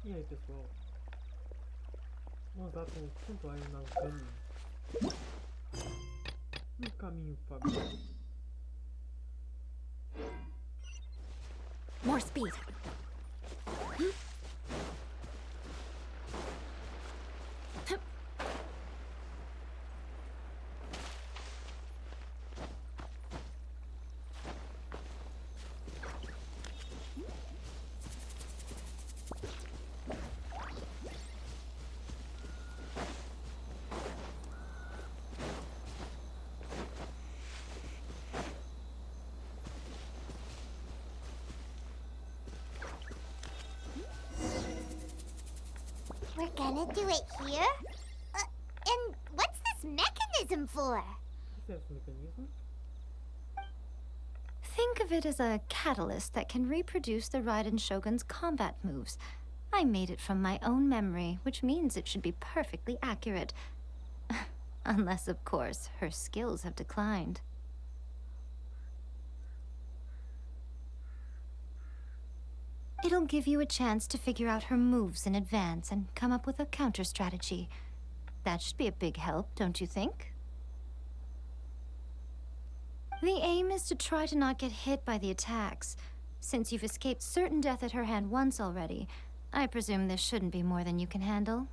E aí pessoal, vamos lá com o Santuário Narukami no caminho fábrica. More speed. We're gonna do it here? And what's this mechanism for? O que é esse mecanismo? Think of it as a catalyst that can reproduce the Raiden Shogun's combat moves. I made it from my own memory, which means it should be perfectly accurate. Unless, of course, her skills have declined. It'll give you a chance to figure out her moves in advance and come up with a counter strategy. That should be a big help, don't you think? The aim is to try to not get hit by the attacks. Since you've escaped certain death at her hand once already, I presume this shouldn't be more than you can handle.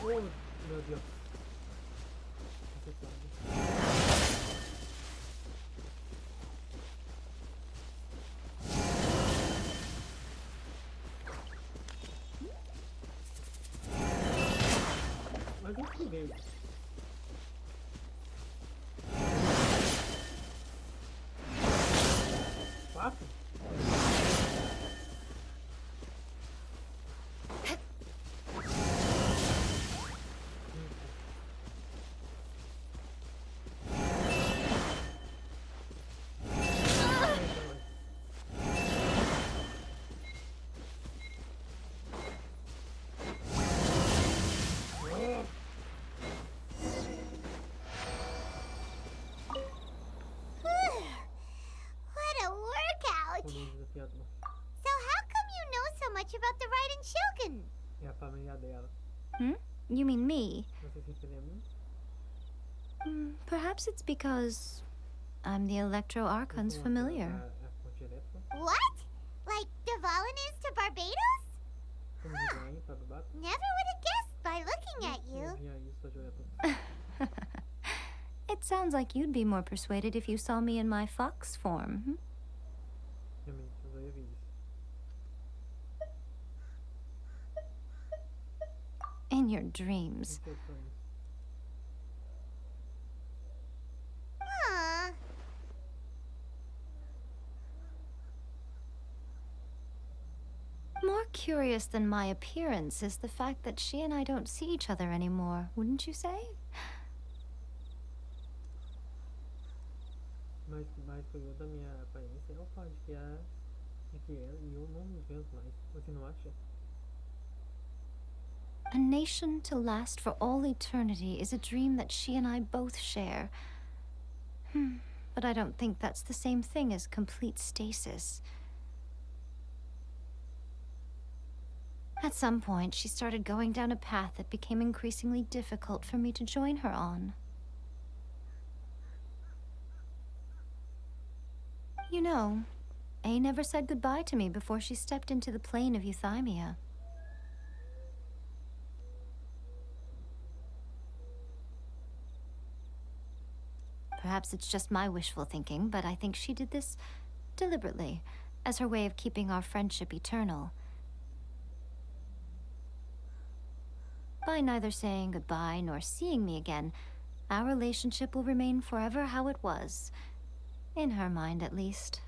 Oh meu Deus. Mas eu fui veio. Quatro? What a workout! Desafiador. So how come you know so much about the Raiden Shogun? É a família dela. You mean me? Você se lembra? Perhaps it's because I'm the Electro Archon's familiar. Arconte Elétrica. What? Like Dvalin is to Barbados? Como design para Barbados. Never would have guessed by looking at you. E aí, sua joia toda. It sounds like you'd be more persuaded if you saw me in my fox form. Realmente, eu já ia ver isso. In your dreams. Em seus sonhos. Aww. More curious than my appearance is the fact that she and I don't see each other anymore, wouldn't you say? Mas o mais curioso da minha aparência é o fato de que ela e eu não nos vemos mais. Você não acha? A nation to last for all eternity is a dream that she and I both share. But I don't think that's the same thing as complete stasis. At some point, she started going down a path that became increasingly difficult for me to join her on. You know, Yae never said goodbye to me before she stepped into the plane of Euthymia. Perhaps it's just my wishful thinking, but I think she did this deliberately, as her way of keeping our friendship eternal. By neither saying goodbye nor seeing me again, our relationship will remain forever how it was. In her mind, at least.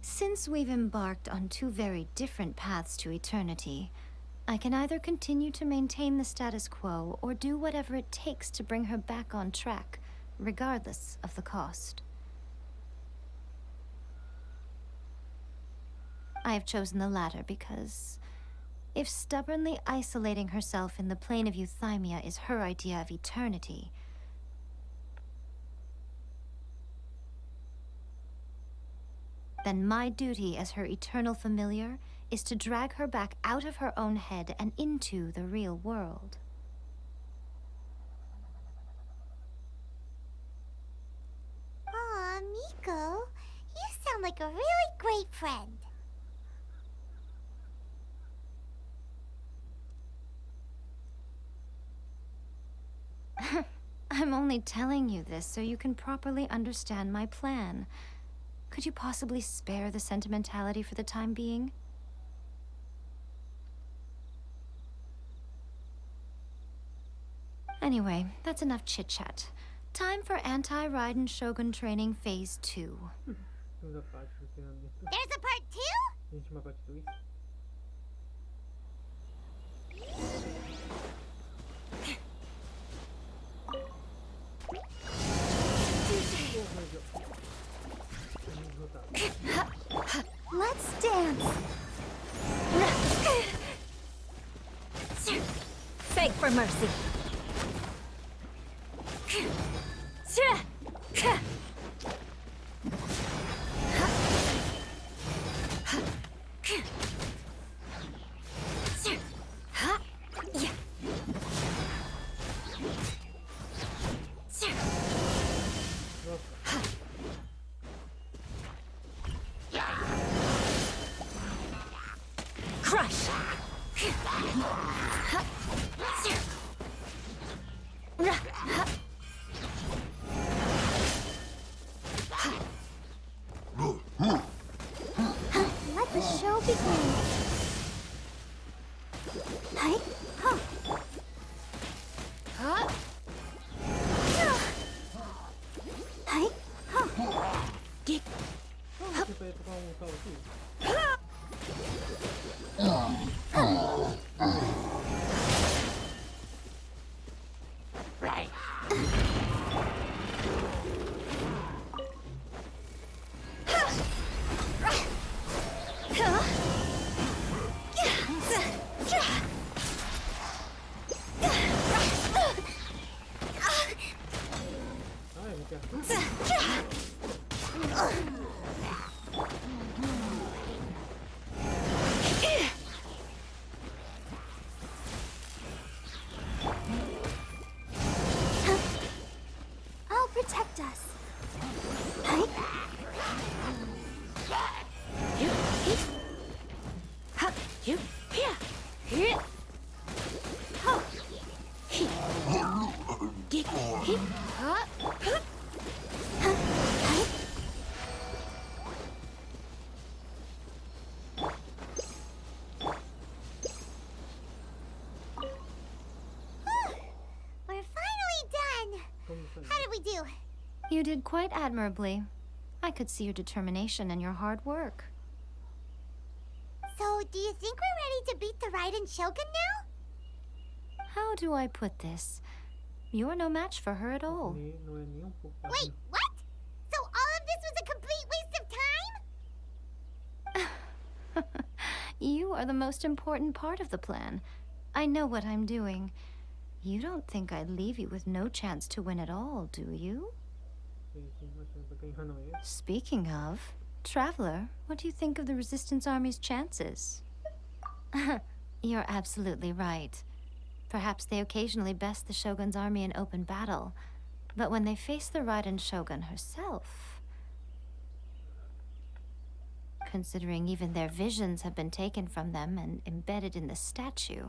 Since we've embarked on two very different paths to eternity, I can either continue to maintain the status quo or do whatever it takes to bring her back on track, regardless of the cost. I have chosen the latter because if stubbornly isolating herself in the plane of euthymia is her idea of eternity, then my duty as her eternal familiar is to drag her back out of her own head and into the real world. Aw, Miko, you sound like a really great friend. I'm only telling you this so you can properly understand my plan. Could you possibly spare the sentimentality for the time being? Anyway, that's enough chit-chat. Time for anti-Raiden Shogun training phase 2. Temos a parte do treinamento. There's a part 2? Existe uma parte 2. Let's dance! Beg for mercy! Crush! Let the show begin. Hi. Huh. Huh? Hi. Huh. Get Você vai tocar um tal aqui? Ah, ele quer. I'll protect us. Hi. We're finally done. How did we do? You did quite admirably. I could see your determination and your hard work. So, do you think we're ready to beat the Raiden Shogun now? How do I put this? You're no match for her at all. Não é nem um pouco Wait, fácil. what? So all of this was a complete waste of time? You are the most important part of the plan. I know what I'm doing. You don't think I'd leave you with no chance to win at all, do you? Sim, mas pra ganhar não é. Speaking of, Traveler, what do you think of the Resistance Army's chances? You're absolutely right. Perhaps they occasionally best the Shogun's army in open battle, but when they face the Raiden Shogun herself... Considering even their visions have been taken from them and embedded in the statue,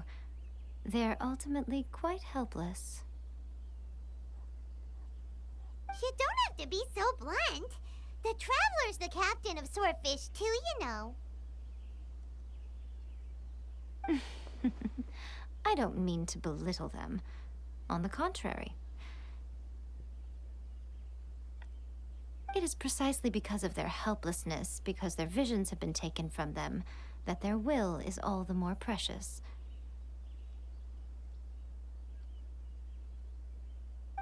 they're ultimately quite helpless. You don't have to be so blunt. The Traveler's the captain of Swordfish too, you know. I don't mean to belittle them. On the contrary. It is precisely because of their helplessness, because their visions have been taken from them, that their will is all the more precious.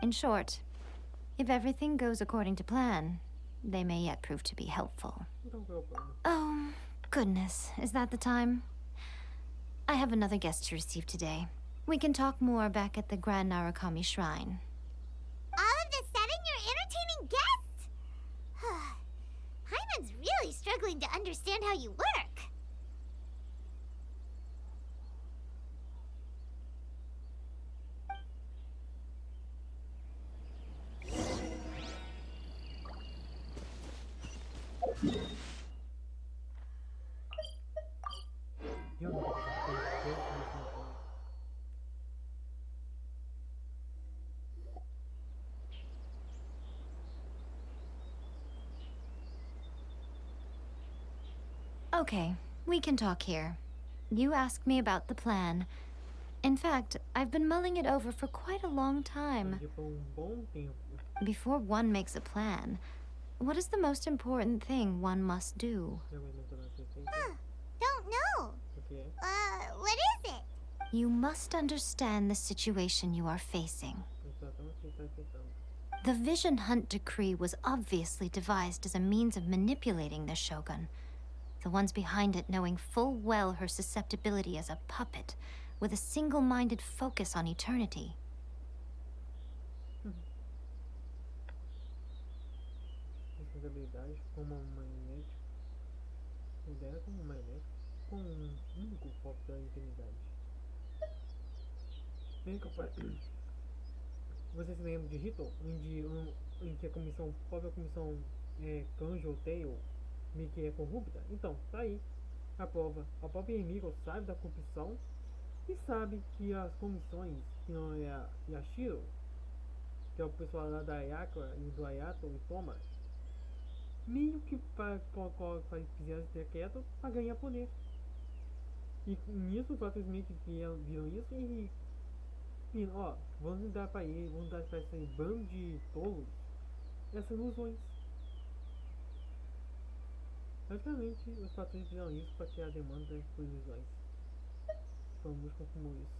In short, if everything goes according to plan, they may yet prove to be helpful. Então qual é o plano? Oh, goodness. Is that the time? I have another guest to receive today. We can talk more back at the Grand Narukami Shrine. All of a sudden, you're entertaining guests? Paimon's really struggling to understand how you work. Eu não vou fazer isso. Okay, we can talk here. You asked me about the plan. In fact, I've been mulling it over for quite a long time. Tipo, bom tempo. Before one makes a plan, what is the most important thing one must do? Eu vou inventar uma receita. Don't know. O que é? What is it? You must understand the situation you are facing. Situação que está tentando. The Vision Hunt decree was obviously devised as a means of manipulating the Shogun. The ones behind it knowing full well her susceptibility as a puppet, with a single-minded focus on eternity. Responsabilidade como uma marionete. Ideia como uma marionete. Com um único foco da eternidade. Bem que eu faço. Você se lembra de Hito? Em que a própria comissão Kujou Takayuki meio que é corrupta? Então, tá aí a prova. A própria Yae Miko sabe da corrupção e sabe que as comissões, que não é a Yashiro, que é o pessoal lá da Ayaka e do Ayato e Toma, meio que fizeram ter quieto para ganhar poder. E nisso os fatos meio que viram isso e ó, vamos dar pra ele, vamos dar pra esse bando de tolos essas ilusões. Praticamente os patrões fizeram isso para criar a demanda por ilusões. Vamos confirmar isso.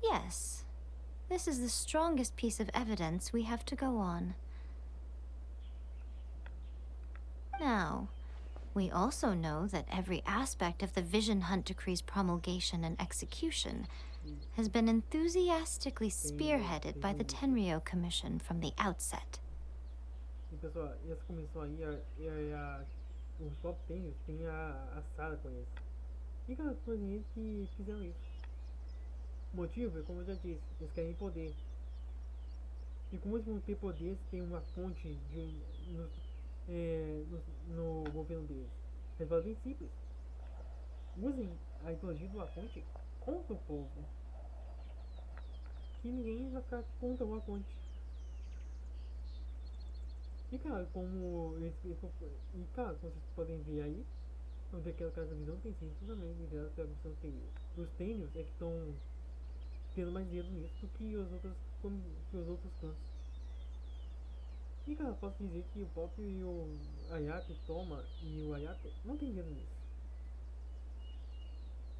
Yes. This is the strongest piece of evidence we have to go on. Now, we also know that every aspect of the Vision Hunt Decree's promulgation and execution has been enthusiastically spearheaded by the Tenryou Commission from the outset. E pessoal, essa comissão aí os top tênis tem a Sara com eles. E aquelas coisinhas que fizeram isso. O motivo é, como eu já disse, eles querem poder. E como eles vão ter poder, tem uma fonte no governo deles. Eles falam bem simples. Usem a ideologia do Arconte contra o povo. Que ninguém vai ficar contra o Arconte. E cara, como vocês podem ver aí, daquela casa da visão tem sido também liderado pela Comissão Tenryou. Os Tenryous é que estão tendo mais dedo nisso do que os outros clãs. E cara, posso dizer que o Pop e o Ayaka, o Toma e o Ayaka não tem dedo nisso.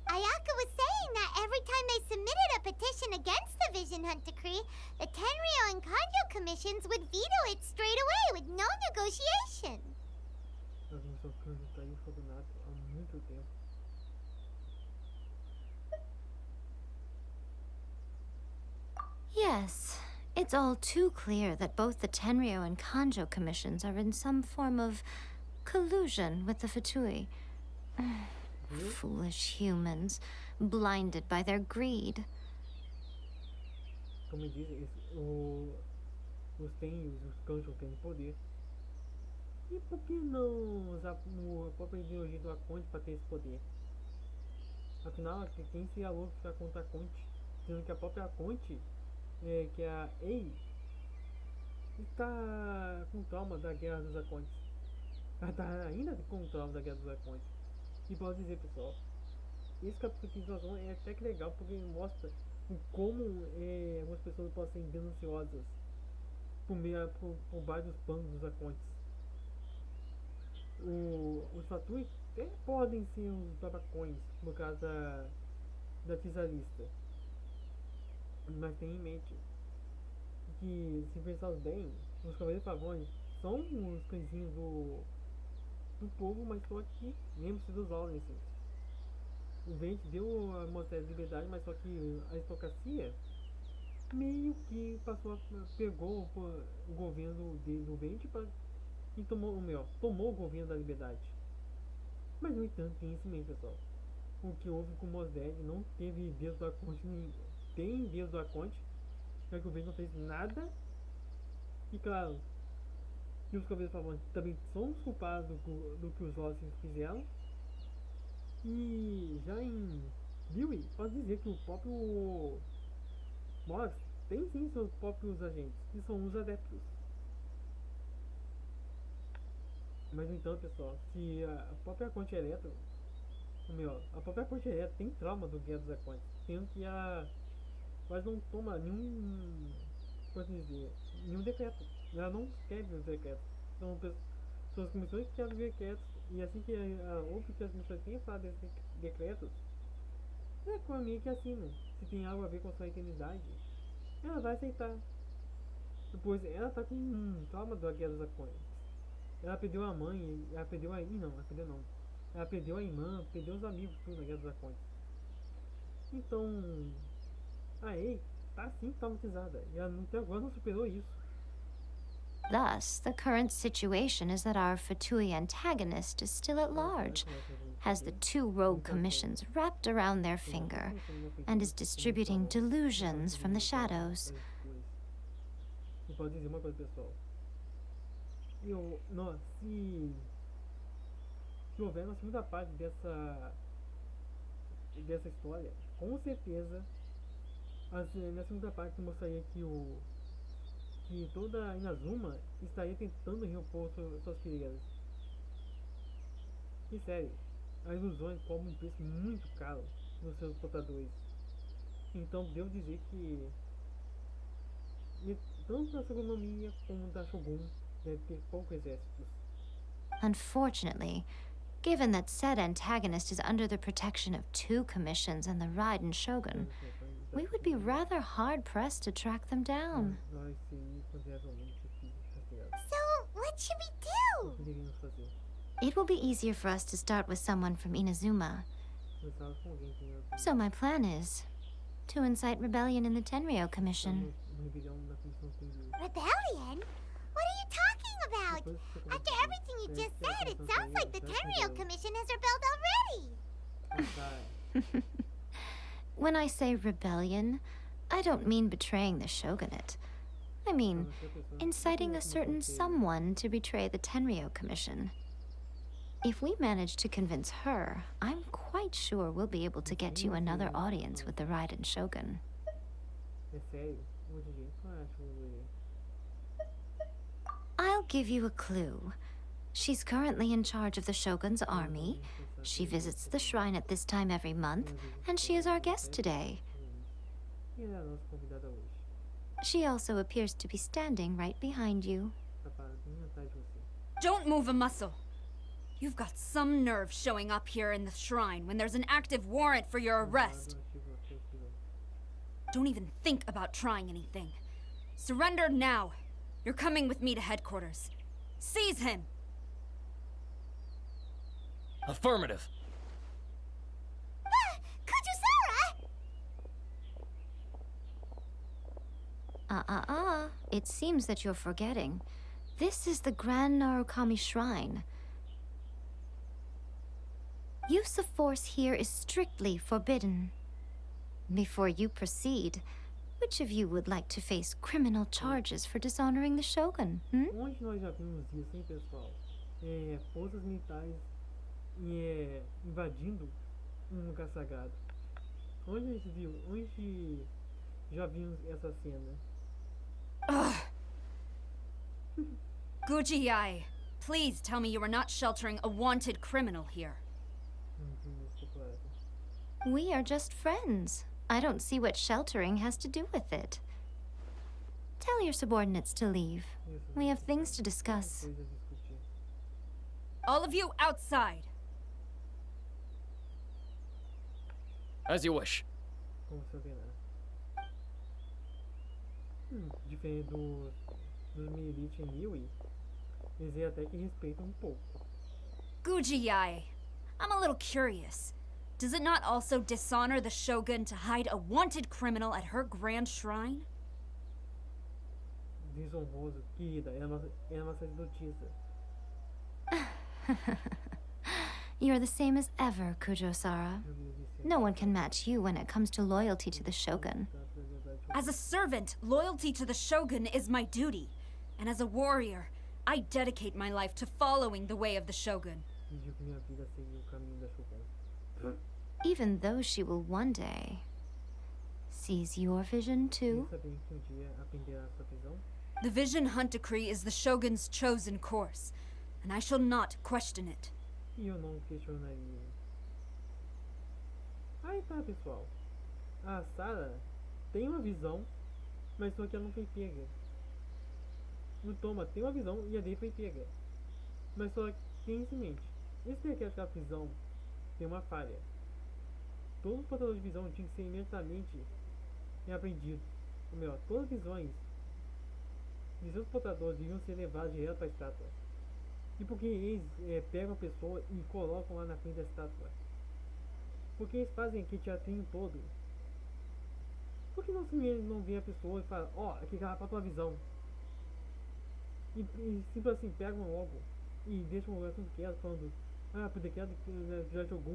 Ayaka was saying that every time they submitted a petition against the Vision Hunt Decree, the Tenryou and Kujou commissions would veto it straight away with no negotiation. A Comissão Kujou tá aí fogonado há muito tempo. Yes, it's all too clear that both the Tenryou and Kujou commissions are in some form of collusion with the Fatui. Foolish humans, blinded by their greed. Como eu disse, os Tenryous, os Kujou têm poder. E por que não usar a própria ideologia do Arconte para ter esse poder? Afinal, quem seria louco ficar contra a Arconte? Sendo que a própria Arconte, que é a Ei, está com trauma da Guerra dos Arcontes. Ela está ainda com trauma da Guerra dos Arcontes. E posso dizer, pessoal, esse capítulo de situação é até que legal porque mostra como algumas pessoas podem ser gananciosas por baixo dos panos dos Arcontes. Os Fatui até podem ser os babacões, no caso da Tizarista. Mas tenha em mente que, se pensar bem, os Cavaleiros Pavões são os cãezinhos do povo, mas só que lembre-se dos Lawrence. O Vente deu a mostra de liberdade, mas só que a aristocracia meio que pegou o governo do Vente e tomou o governo da liberdade. Mas no entanto, tem isso mesmo, pessoal. O que houve com o Mos Def não teve dedo do Arconte, tem dedo do Arconte, já que o Vente não fez nada. E claro, que os Cavaleiros Pavões também são os culpados do que os Lawrence fizeram. E já em Dewey, pode dizer que o próprio Moss tem sim seus próprios agentes, que são os adeptos. Mas então, pessoal, se a própria Arconte Elétrica, a própria Arconte Elétrica tem trauma do Guerra dos Arcontes, sendo que mas não toma nenhum, pode dizer, nenhum decreto. Ela não escreve os decretos. São as comissões que querem os decretos, e assim que houve que as comissões tenham falado desses decretos, é com a minha que assina. Se tem algo a ver com a sua eternidade, ela vai aceitar. Depois, ela tá com um trauma da Guerra dos Arcontes. Ela perdeu a mãe, ela perdeu a ela perdeu a irmã, perdeu os amigos, tudo na Guerra dos Arcontes. Então, a Yae tá assim traumatizada, e ela até agora não superou isso. Thus, the current situation is that our Fatui antagonist is still at large, has the 2 rogue commissions wrapped around their finger, and is distributing delusions from the shadows. E pode dizer uma coisa, pessoal. Se houver uma segunda parte dessa história, com certeza, na segunda parte mostraria que toda a Inazuma estaria tentando repor suas feridas. E sério, as ilusões cobram um preço muito caro nos seus portadores. Então devo dizer que tanto da Shogunomia como da Shogun deve ter poucos exércitos. Unfortunately, given that said antagonist is under the protection of 2 commissions and the Raiden Shogun, we would be rather hard-pressed to track them down. So, what should we do? It will be easier for us to start with someone from Inazuma. So my plan is to incite rebellion in the Tenryou Commission. Rebellion? What are you talking about? After everything you just said, it sounds like the Tenryou Commission has rebelled already. When I say rebellion, I don't mean betraying the shogunate. I mean inciting a certain someone to betray the Tenryou Commission. If we manage to convince her, I'm quite sure we'll be able to get you another audience with the Raiden Shogun. I'll give you a clue. She's currently in charge of the Shogun's army. She visits the shrine at this time every month, and she is our guest today. She also appears to be standing right behind you. Don't move a muscle. You've got some nerve showing up here in the shrine when there's an active warrant for your arrest. Don't even think about trying anything. Surrender now. You're coming with me to headquarters. Seize him! Affirmative. Kujou Sara! It seems that you're forgetting. This is the Grand Narukami Shrine. Use of force here is strictly forbidden. Before you proceed, which of you would like to face criminal charges for dishonoring the Shogun, Onde nós já vimos isso, hein, pessoal? Forças militares invadindo lugar sagrado. Onde a gente viu? Onde já vimos essa cena? Guji Yae, please tell me you are not sheltering a wanted criminal here. We are just friends. I don't see what sheltering has to do with it. Tell your subordinates to leave. We have things to discuss. All of you outside. As you wish. Diferente dos Milite em Yui, eles até que respeitam um pouco. Guji Yae, I'm a little curious. Does it not also dishonor the Shogun to hide a wanted criminal at her grand shrine? Desonroso, querida, é a nossa sacerdotisa. You're the same as ever, Kujou Sara. Meu Deus do céu. No one can match you when it comes to loyalty to the Shogun. As a servant, loyalty to the Shogun is my duty. And as a warrior, I dedicate my life to following the way of the Shogun. Pediu que minha vida seguir o caminho da Shogun. Even though she will one day seize your vision too. Pensa bem que um dia aprenderá sua visão? The Vision Hunt Decree is the Shogun's chosen course, and I shall not question it. E eu não questionaria. Aí tá, pessoal. A Sara tem uma visão, mas só que ela não foi pega. O Toma tem uma visão e a dele foi pega. Mas só que tem isso em mente. Esse daqui, aquela visão, tem uma falha. Todo portador de visão tinha que ser imediatamente aprendido. Ou melhor, todas as visões de seus portadores deviam ser levadas direto para a estátua. E porque eles pegam a pessoa e colocam lá na frente da estátua? Porque eles fazem aquele teatrinho todo. Por que não vê a pessoa e fala, ó, aqui ela falta uma visão? E simples assim, pegam logo e deixam o assunto quieto, falando, por decreto já jogou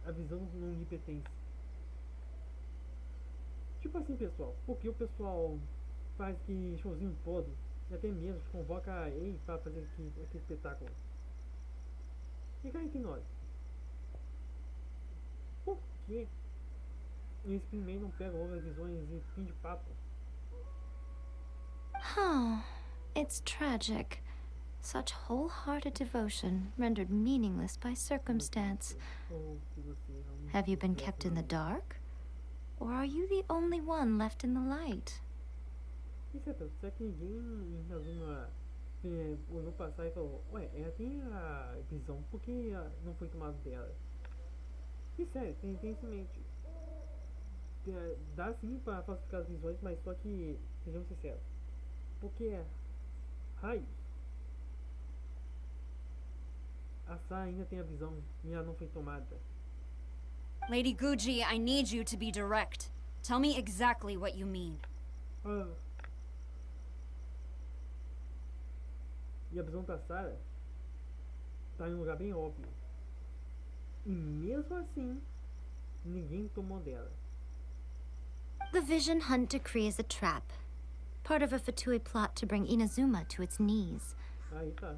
a visão não lhe pertence. Tipo assim, pessoal, porque o pessoal faz que showzinho todo, e até mesmo convoca ele para fazer aquele espetáculo. E cá entre nós, por que eles primeiro não pegam outras visões e fim de papo? Oh, it's tragic. Such wholehearted devotion rendered meaningless by circumstance. Ou que você realmente Have you been quer kept in the não. dark? Or are you the only one left in the light? E certo, será que ninguém em Razuma olhou passar e falou, ué, ela tem a visão, por que não foi tomado dela? E sério, tem isso em mente. Dá sim pra falsificar as visões, mas só que, sejamos sinceros, porque raios, a Sa ainda tem a visão e ela não foi tomada. Lady Guji, I need you to be direct. Tell me exactly what you mean. E a visão da Sara tá em um lugar bem óbvio. E mesmo assim, ninguém tomou dela. The Vision Hunt Decree is a trap. Part of a Fatui plot to bring Inazuma to its knees. Aí tá.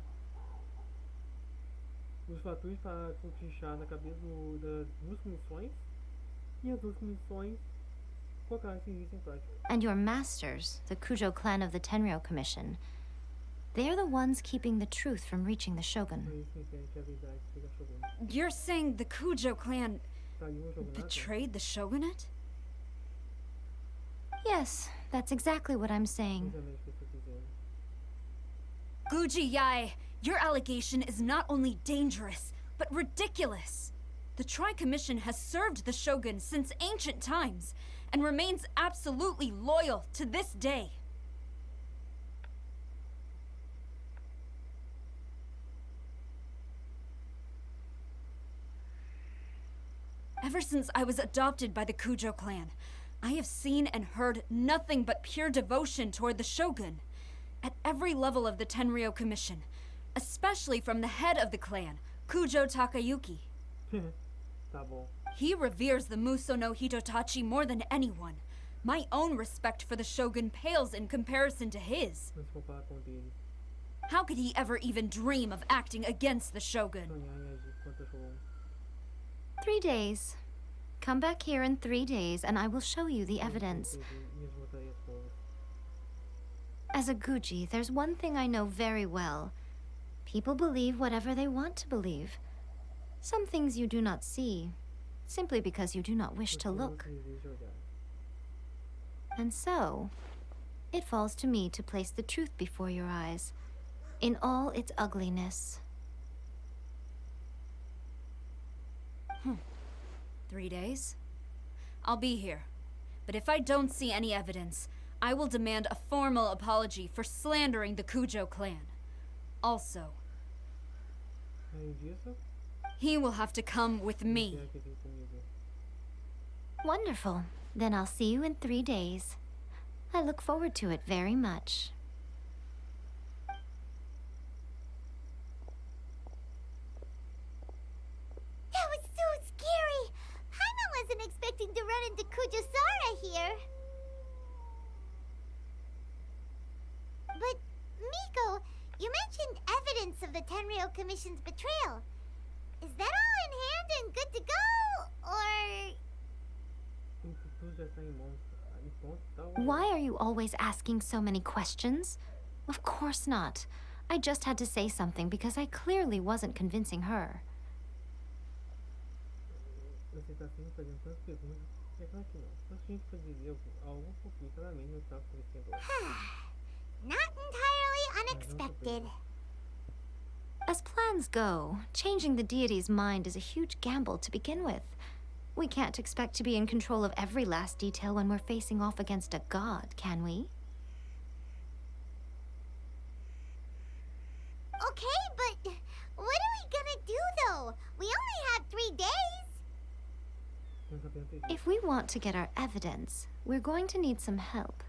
Os fatores para cochichar na cabeça das duas comissões. E as duas comissões colocaram esse serviço em prática. And your masters, the Kujou clan of the Tenryou Commission, they're the ones keeping the truth from reaching the Shogun. Eles que querem que a verdade seja Shogun. You're saying the Kujou clan Saiu o Shogunato. betrayed the Shogunate? Yes, that's exactly what I'm saying. Exatamente o que eu estou dizendo. Guji Yae, your allegation is not only dangerous, but ridiculous. The Tri-Commission has served the Shogun since ancient times, and remains absolutely loyal to this day. Ever since I was adopted by the Kujou clan, I have seen and heard nothing but pure devotion toward the Shogun. At every level of the Tenryou Commission, especially from the head of the clan, Kujou Takayuki. Tá bom. He reveres the Muso no Hitotachi more than anyone. My own respect for the Shogun pales in comparison to his. Vamos comparar com o dele. How could he ever even dream of acting against the Shogun? Sonhar em agir contra Shogun. 3 days. Come back here in 3 days and I will show you the evidence. E as mostrarei as provas. As a Guji, there's one thing I know very well. People believe whatever they want to believe. Some things you do not see, simply because you do not wish to Porque não look. se deseja olhar. And so, it falls to me to place the truth before your eyes, in all its ugliness. 3 days? I'll be here. But if I don't see any evidence, I will demand a formal apology for slandering the Kujou clan. Also, Além disso, he will have to come with me. quer que fique comigo. Wonderful. Then I'll see you in 3 days. I look forward to it very much. That was so scary! Paimon wasn't expecting to run into Kujou Sara here. But, Miko, you mentioned evidence of the Tenryou Commission's betrayal. Is that all in hand and good to go? Or... Tudo já está em mãos. Em ponto, tal. Why are you always asking so many questions? Of course not. I just had to say something because I clearly wasn't convincing her. Você está sempre fazendo tantas perguntas. É claro que não. Nós tínhamos que dizer algo porque claramente não estava conversando. Not entirely unexpected. As plans go, changing the deity's mind is a huge gamble to begin with. We can't expect to be in control of every last detail when we're facing off against a god, can we? Okay, but what are we gonna do though? We only have 3 days. Nós apenas três If we want to get our evidence, we're going to need some help.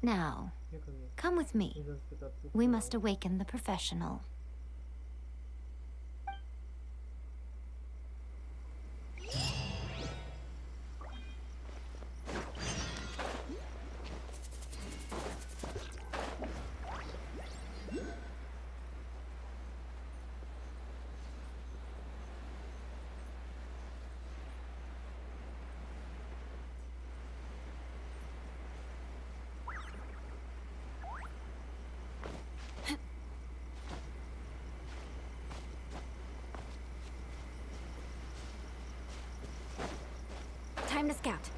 Now, dias. come with me. Nós vamos espetar pro We final. must awaken the professional. Time to scout.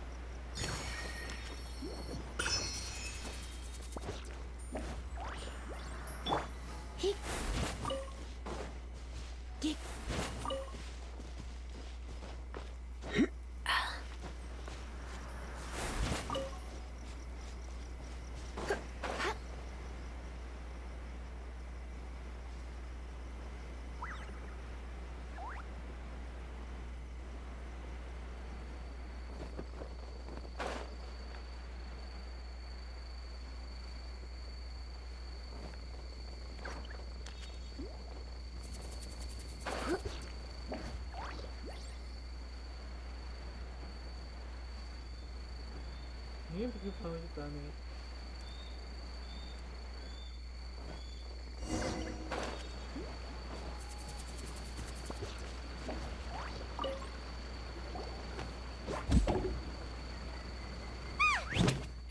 Nem preciso falar onde tá, né?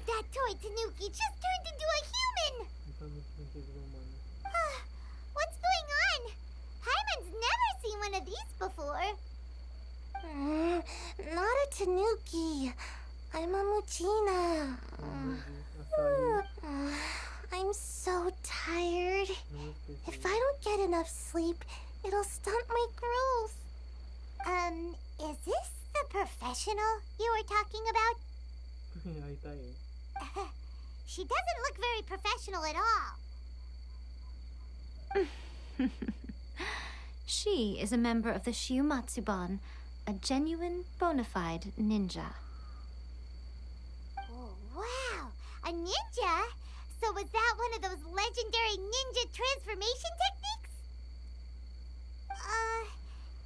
That toy Tanuki just turned into a human! Então não teve humano. What's going on? Paimon's never seen one of these before. Not a Tanuki. I'm a Muchina. Açaí. I'm so tired. Não If esqueci. I don't get enough sleep, it'll stunt my growth. Is this the professional you were talking about? Aí tá ele. She doesn't look very professional at all. She is a member of the Shiumatsuban, a genuine, bona fide ninja. Oh, wow! A ninja? So was that one of those legendary ninja transformation techniques?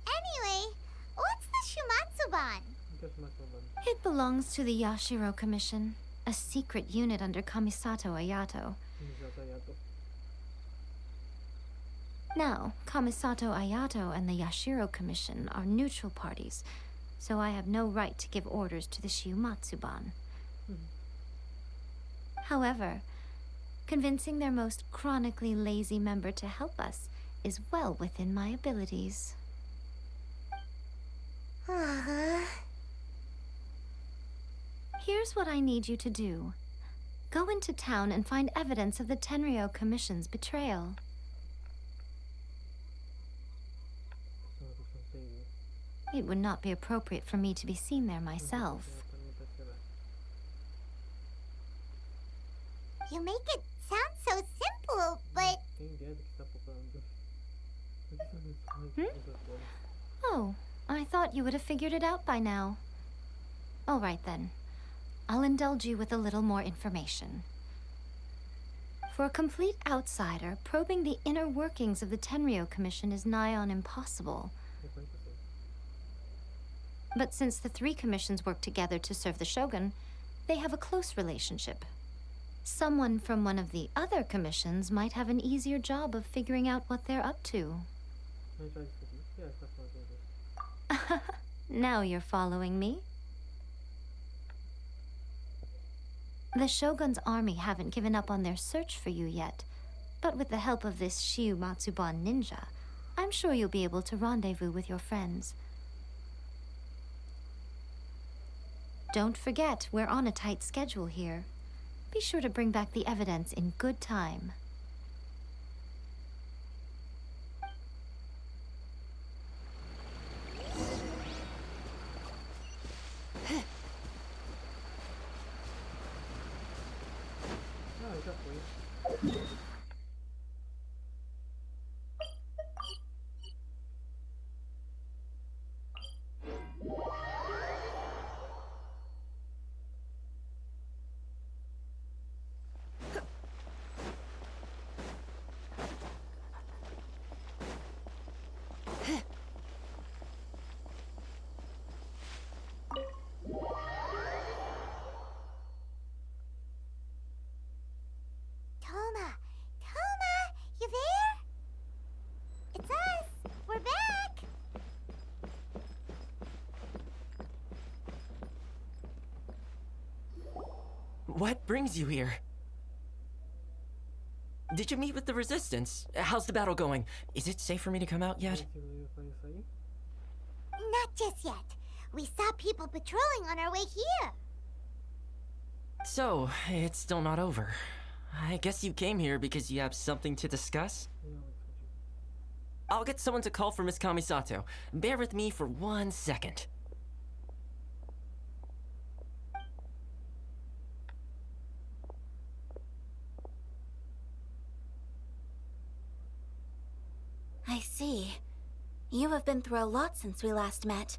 Anyway, what's the Shumatsuban? Não quero chamar seu nome. It belongs to the Yashiro Commission, a secret unit under Kamisato Ayato. Desperta. Now, Kamisato Ayato and the Yashiro Commission are neutral parties, so I have no right to give orders to the Shiumatsuban. However, convincing their most chronically lazy member to help us is well within my abilities. Here's what I need you to do. Go into town and find evidence of the Tenryou Commission's betrayal. It would not be appropriate for me to be seen there myself. You make it sound so simple, but Quem dera que tá procurando. Por que você não faz outras coisas? Oh, I thought you would have figured it out by now. All right then. I'll indulge you with a little more information. For a complete outsider, probing the inner workings of the Tenryou Commission is nigh on impossible. Depois eu sei. But since the three commissions work together to serve the Shogun, they have a close relationship. Someone from one of the other commissions might have an easier job of figuring out what they're up to. A gente vai descobrir o que ela está fazendo. Now you're following me. The Shogun's army haven't given up on their search for you yet, but with the help of this Shiu Matsuban ninja, I'm sure you'll be able to rendezvous with your friends. Don't forget, we're on a tight schedule here. Be sure to bring back the evidence in good time. Ah, já foi. Toma, you there? It's us. We're back. What brings you here? Did you meet with the resistance? How's the battle going? Is it safe for me to come out yet? Esse eu faço isso aí. Not just yet. We saw people patrolling on our way here. So, it's still not over. I guess you came here because you have something to discuss? Não, discutir. I'll get someone to call for Miss Kamisato. Bear with me for 1 second. I see. You have been through a lot since we last met.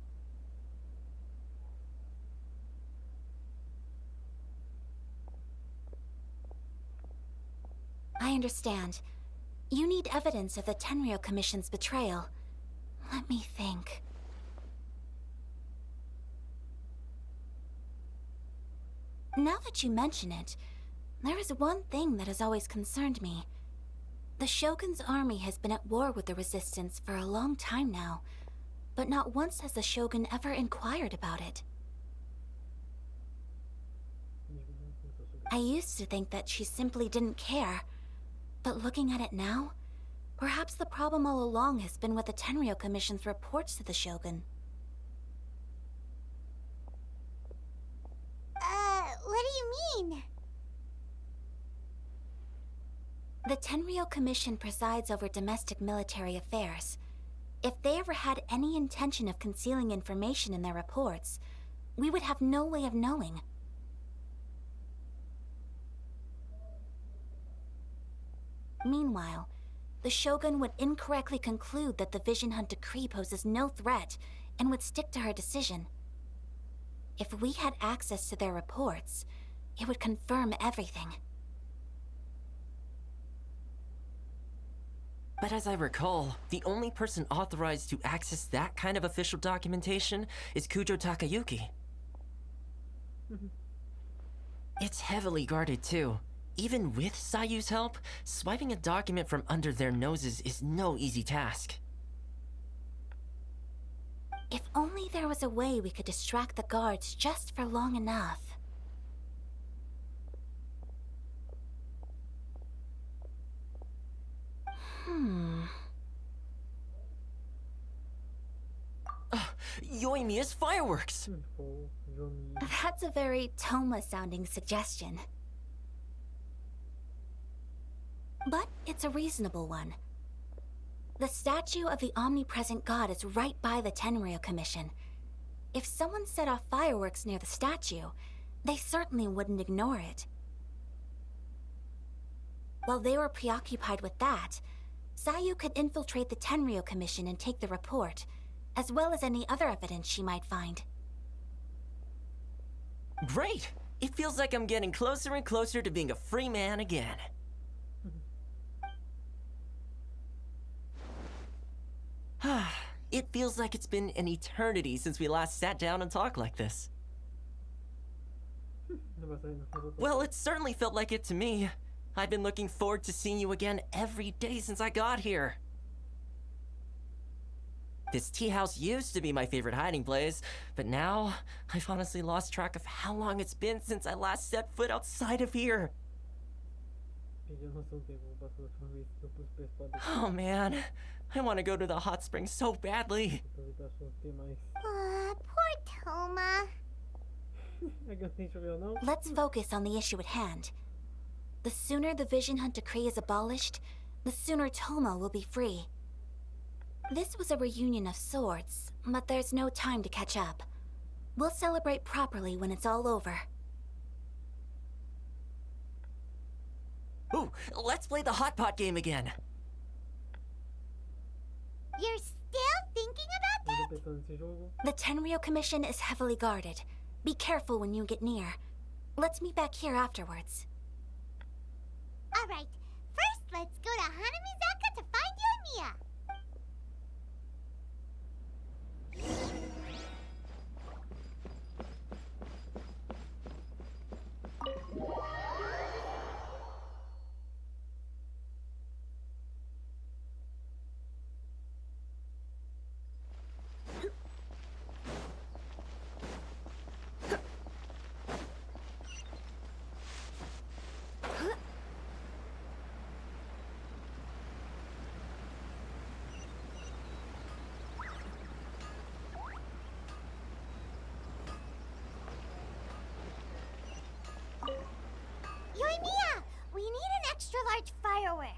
I understand. You need evidence of the Tenryou Commission's betrayal. Let me think. Now that you mention it, there is one thing that has always concerned me. The Shogun's army has been at war with the Resistance for a long time now, but not once has the Shogun ever inquired about it. I used to think that she simply didn't care, but looking at it now, perhaps the problem all along has been with the Tenryou Commission's reports to the Shogun. What do you mean? The Tenryou Commission presides over domestic military affairs. If they ever had any intention of concealing information in their reports, we would have no way of knowing. Meanwhile, the Shogun would incorrectly conclude that the Vision Hunt decree poses no threat and would stick to her decision. If we had access to their reports, it would confirm everything. But as I recall, the only person authorized to access that kind of official documentation is Kujou Takayuki. It's heavily guarded too. Even with Sayu's help, swiping a document from under their noses is no easy task. If only there was a way we could distract the guards just for long enough. Yoimiya's fireworks! Pô, Yomi. That's a very Toma-sounding suggestion. But it's a reasonable one. The statue of the omnipresent god is right by the Tenryou Commission. If someone set off fireworks near the statue, they certainly wouldn't ignore it. While they were preoccupied with that, Sayu could infiltrate the Tenryou Commission and take the report, as well as any other evidence she might find. Great! It feels like I'm getting closer and closer to being a free man again. It feels like it's been an eternity since we last sat down and talked like this. Well, it certainly felt like it to me. I've been looking forward to seeing you again every day since I got here. This tea house used to be my favorite hiding place, but now I've honestly lost track of how long it's been since I last set foot outside of here. Oh man, I want to go to the hot springs so badly. Poor Toma. Let's focus on the issue at hand. The sooner the Vision Hunt Decree is abolished, the sooner Toma will be free. This was a reunion of sorts, but there's no time to catch up. We'll celebrate properly when it's all over. Ooh, let's play the hot pot game again. You're still thinking about that? The Tenryou Commission is heavily guarded. Be careful when you get near. Let's meet back here afterwards. Alright, first let's go to Hanamizaka to find Yoimiya. Yoimiya, we need an extra large firework.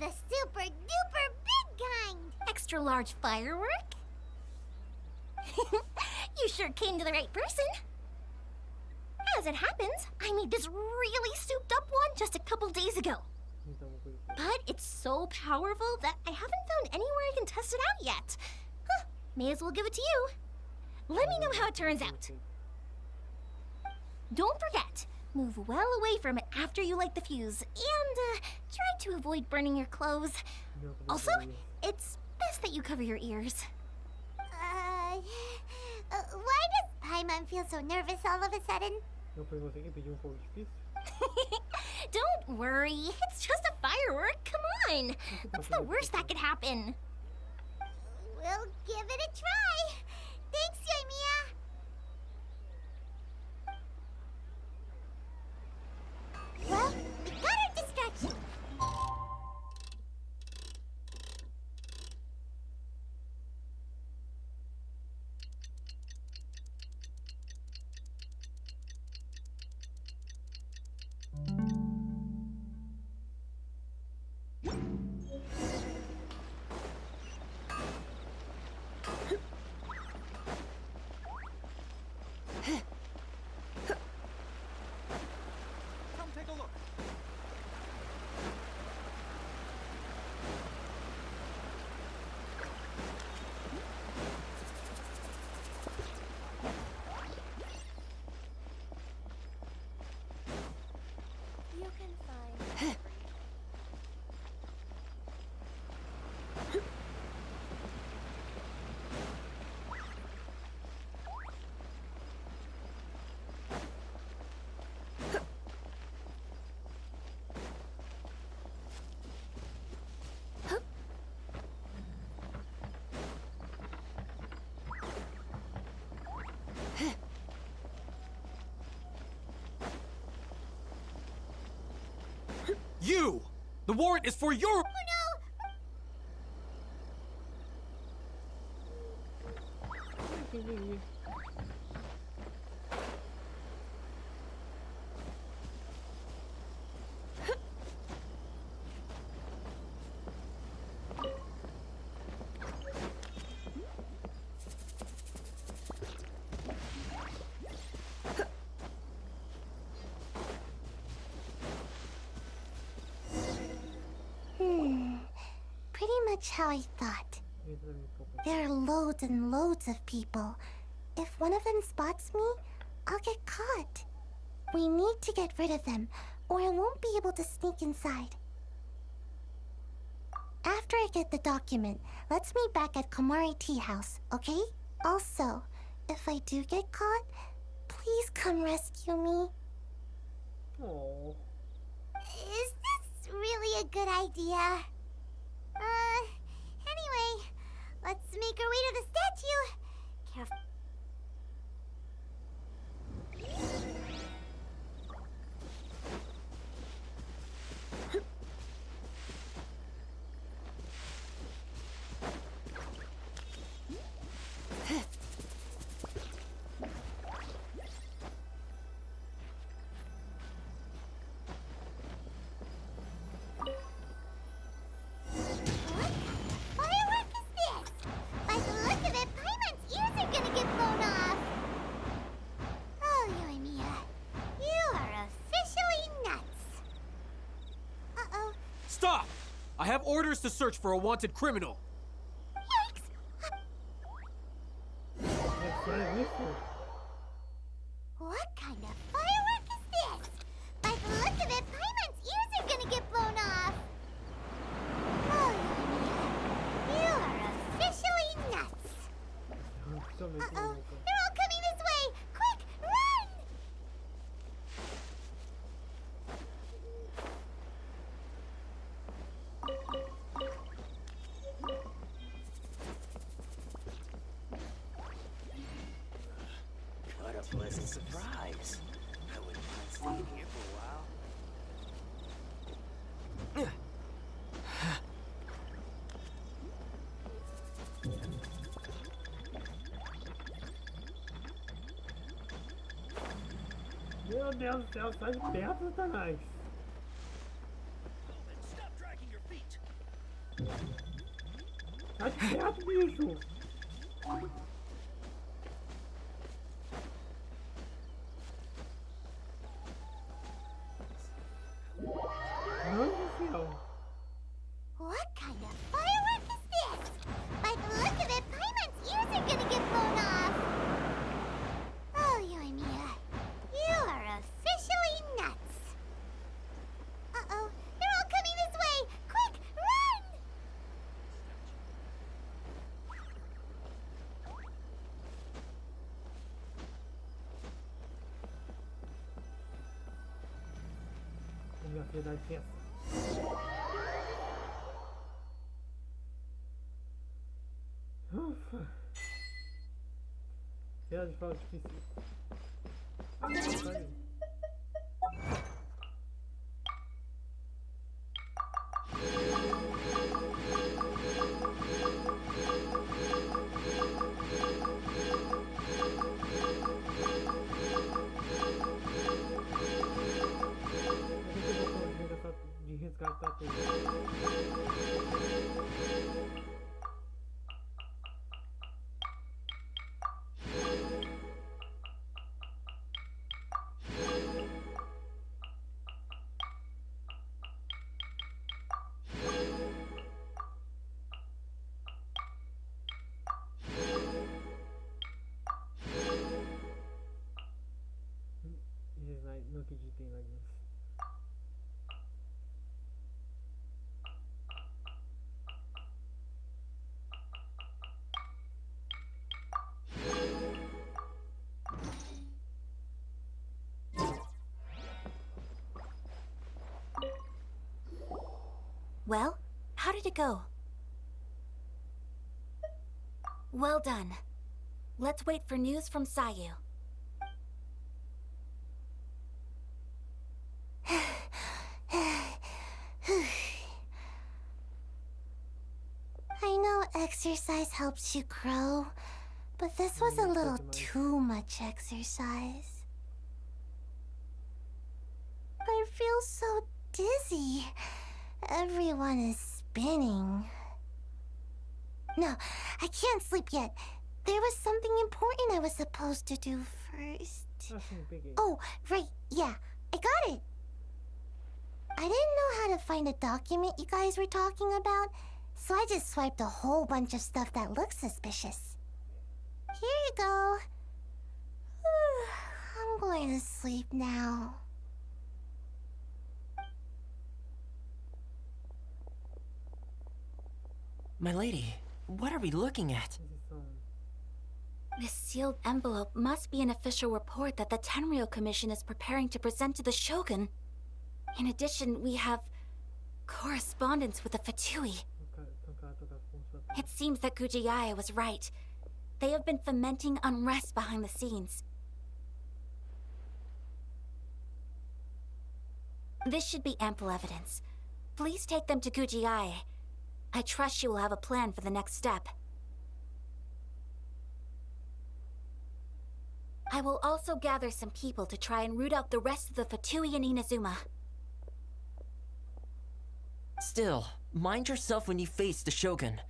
The super duper big kind. Extra large firework? You sure came to the right person. As it happens, I made this really souped up one just a couple days ago. But it's so powerful that I haven't found anywhere I can test it out yet. Huh, may as well give it to you. Let me know how it turns out. Don't forget, move well away from it after you light the fuse, and try to avoid burning your clothes. Also, it's best that you cover your ears. Why does Paimon feel so nervous all of a sudden? Don't worry, it's just a firework. Come on. What's the worst that could happen? We'll give it a try. Thanks, Yoimiya. Well, we got our distraction. Come take a look. You can find You! The warrant is for your... much how I thought. There are loads and loads of people. If one of them spots me, I'll get caught. We need to get rid of them, or I won't be able to sneak inside. After I get the document, let's meet back at Komari Tea House, okay? Also, if I do get caught, please come rescue me. Oh. Is this really a good idea? Anyway, let's make our way to the statue. Careful. Stop! I have orders to search for a wanted criminal. What kind of firework is this? By the look of it, Paimon's ears are gonna get blown off. Oh, you are officially nuts. Uh-oh, they're all coming this way! Quick, run! What a pleasant surprise. I wouldn't mind staying here for a while. Meu Deus do céu, sai de perto, Satanás. Stop dragging your feet. Sai de perto, bicho. Meu Deus do céu. What kind of firework is this? By the look of it, Paimon's ears are gonna get blown off. Oh, Yoimiya, you are officially nuts. Uh-oh, they're all coming this way. Quick, run! Minha verdade é essa. Ufa. Ela de fala difícil. Sai. De resgatar tudo. Não acredito em lágrimas. Well, how did it go? Well done. Let's wait for news from Sayu. I know exercise helps you grow, but this was a little too much exercise. I feel so dizzy. Everyone is spinning. No, I can't sleep yet. There was something important I was supposed to do first. Oh, right, yeah, I got it. I didn't know how to find a document you guys were talking about, So I just swiped a whole bunch of stuff that looks suspicious. Here you go. I'm going to sleep now. My lady, what are we looking at? This sealed envelope must be an official report that the Tenryou Commission is preparing to present to the Shogun. In addition, we have correspondence with the Fatui. It seems that Yae was right. They have been fomenting unrest behind the scenes. This should be ample evidence. Please take them to Yae. I trust she will have a plan for the next step. I will also gather some people to try and root out the rest of the Fatui in Inazuma. Still, mind yourself when you face the Shogun.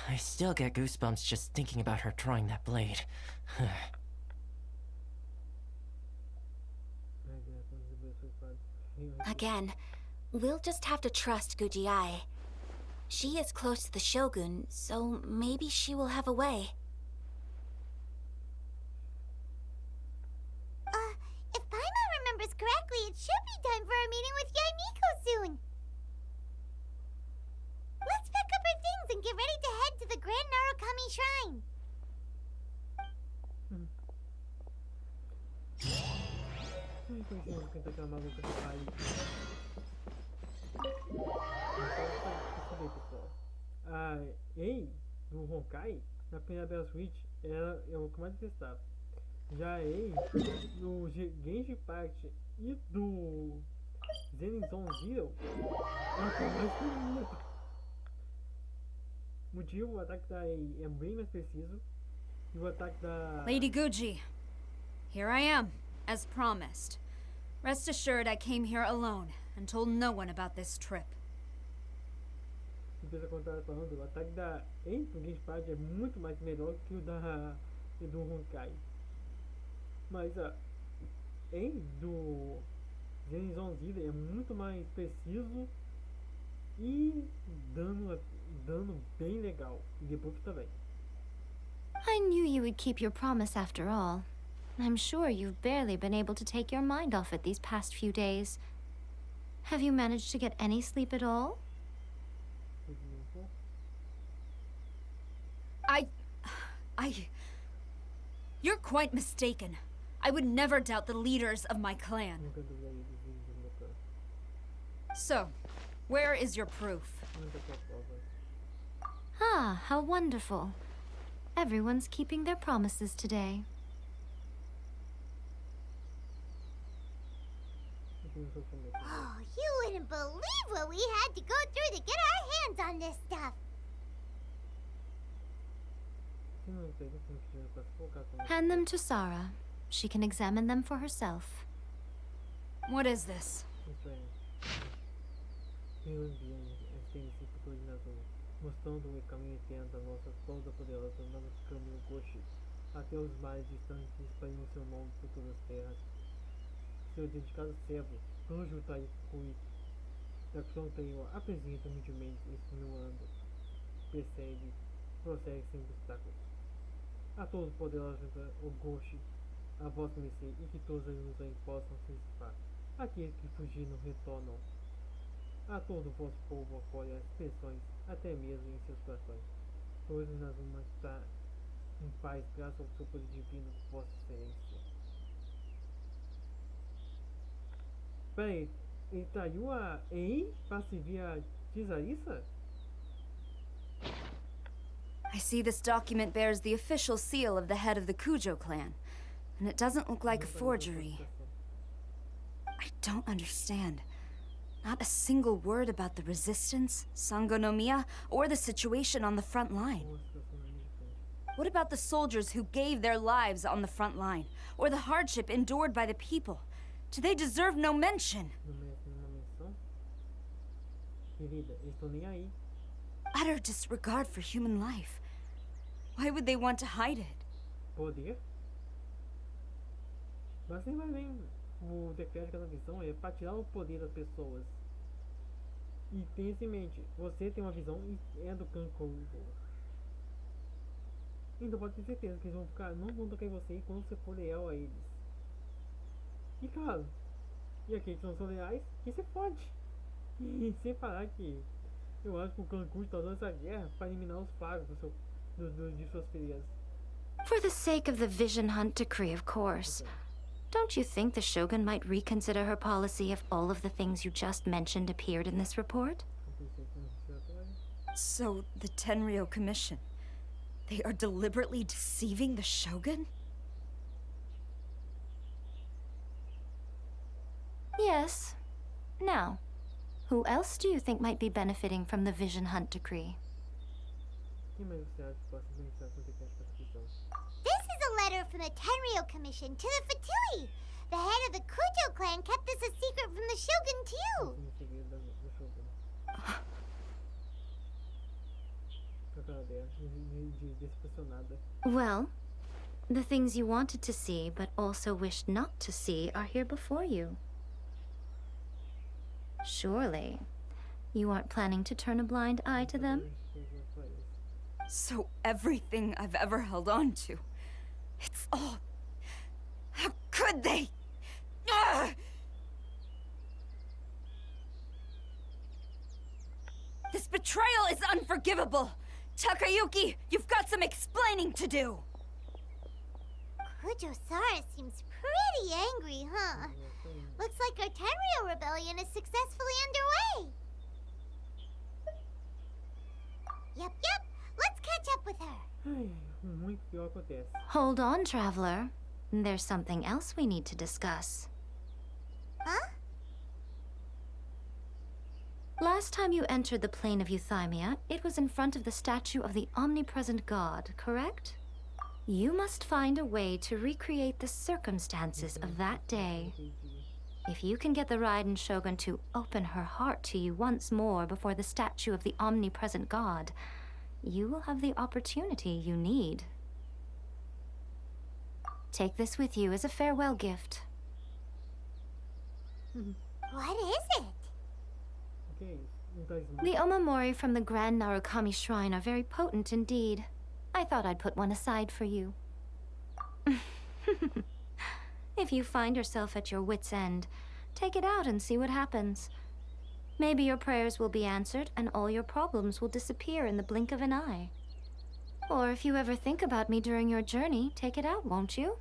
I still get goosebumps just thinking about her drawing that blade. Again, we'll just have to trust Yae. She is close to the Shogun, so maybe she will have a way. If Paimon remembers correctly, it should be time for a meeting with Yae Miko soon. Let's pack up our things and get ready to head to the Grand Narukami Shrine. A Yae do Honkai, na primeira Bell Switch, é o que mais testava. Já a Yae do Genshin Parte e do Zenizon Zero é o que mais bonito. Motivo, o ataque da Yae é bem mais preciso e o ataque da... Lady Guji, here I am, as promised. Rest assured I came here alone and told no one about this trip. Empresa contrária falando, o ataque da Yae do Genshin Parte é muito mais melhor que o do Honkai. Mas a Yae do Zenizon Zero é muito mais preciso e dano bem legal. E depois também. I knew you would keep your promise after all. I'm sure you've barely been able to take your mind off it these past few days. Have you managed to get any sleep at all? You're quite mistaken. I would never doubt the leaders of my clan. So, where is your proof? Ah, how wonderful. Everyone's keeping their promises today. Oh, you wouldn't believe what we had to go through to get our hands on this stuff. Hand them to Sara. She can examine them for herself. What is this? Mostrando o caminho eterno da nossa toda poderosa Narukami Goshi, até os mares distantes espalhando seu nome por todas as terras. Seu dedicado servo, Kujou Takayuki, da Clã Kujou, apresenta humildemente insinuando, prossegue sem obstáculos. A todos poderosos o Goshi, a vossa mercê, e que todas as ilusões possam se dissipar. Aqueles que fugiram retornam. A todo o vosso povo acolhe as expressões, até mesmo em seus corações. Pois Inazuma está em paz graças ao seu poder divino, vossa excelência. Peraí, ele traiu a Yae para servir a Tisarissa? I see this document bears the official seal of the head of the Kujou clan, and it doesn't look like a forgery. I don't understand. Not a single word about the resistance, Sangonomiya, or the situation on the front line. What about the soldiers who gave their lives on the front line, or the hardship endured by the people? Do they deserve no mention? Utter disregard for human life. Why would they want to hide it? Poder? Mas nem vai bem. O decreto da visão é para tirar o poder das pessoas. E tenha isso em mente, você tem uma visão e é do Clã Kujou. Então pode ter certeza que eles vão ficar, não vão tocar em você quando você for leal a eles. E claro, e aqueles que não são leais, que você pode. E sem falar que eu acho que o Clã Kujou está usando essa guerra para eliminar os pagos de suas filias. For the sake of the Vision Hunt decree, of course. Okay. Don't you think the Shogun might reconsider her policy if all of the things you just mentioned appeared in this report? So, the Tenryou Commission, they are deliberately deceiving the Shogun? Yes. Now, who else do you think might be benefiting from the Vision Hunt decree? Quem mais você acha que possa beneficiar com essa questão? This is a letter from the Tenryou Commission to the Fatui. The head of the Kujou clan kept this a secret from the Shogun too. Um segredo do Shogun. A cara dela, decepcionada. Well, the things you wanted to see but also wished not to see are here before you. Surely, you aren't planning to turn a blind eye to them? So everything I've ever held on to, it's all... How could they? Ugh! This betrayal is unforgivable! Takayuki, you've got some explaining to do! Kujou Sara seems pretty angry, huh? Looks like our Tenryou rebellion is successfully underway. Yep. Let's catch up with her. Ai, muito pior acontece. Hold on, traveler. There's something else we need to discuss. Huh? Last time you entered the plane of Euthymia, it was in front of the statue of the omnipresent god, correct? You must find a way to recreate the circumstances of that day. If you can get the Raiden Shogun to open her heart to you once more before the statue of the omnipresent god, you will have the opportunity you need. Take this with you as a farewell gift. What is it? Okay, um talismã. The omamori from the Grand Narukami shrine are very potent indeed. I thought I'd put one aside for you. If you find yourself at your wit's end, take it out and see what happens. Maybe your prayers will be answered and all your problems will disappear in the blink of an eye. Or if you ever think about me during your journey, take it out, won't you?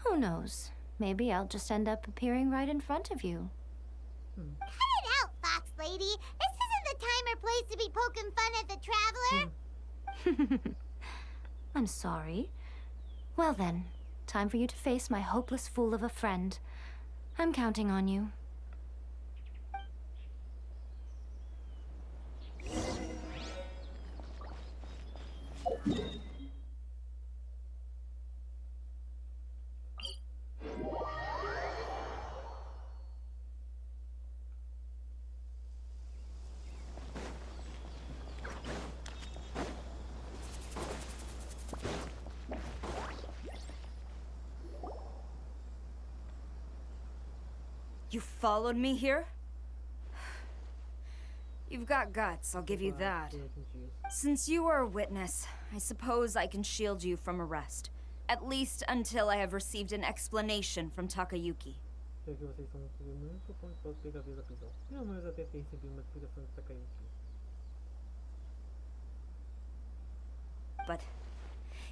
Who knows? Maybe I'll just end up appearing right in front of you. Cut it out, Fox Lady. This isn't the time or place to be poking fun at the traveler. I'm sorry. Well then, time for you to face my hopeless fool of a friend. I'm counting on you. You followed me here? You've got guts, I'll give you that. Since you are a witness, I suppose I can shield you from arrest. At least until I have received an explanation from Takayuki. Já que vocês são muito, suponho que posso pegar a vez da prisão. Não, mas até tem recebido uma explicação de Takayuki. But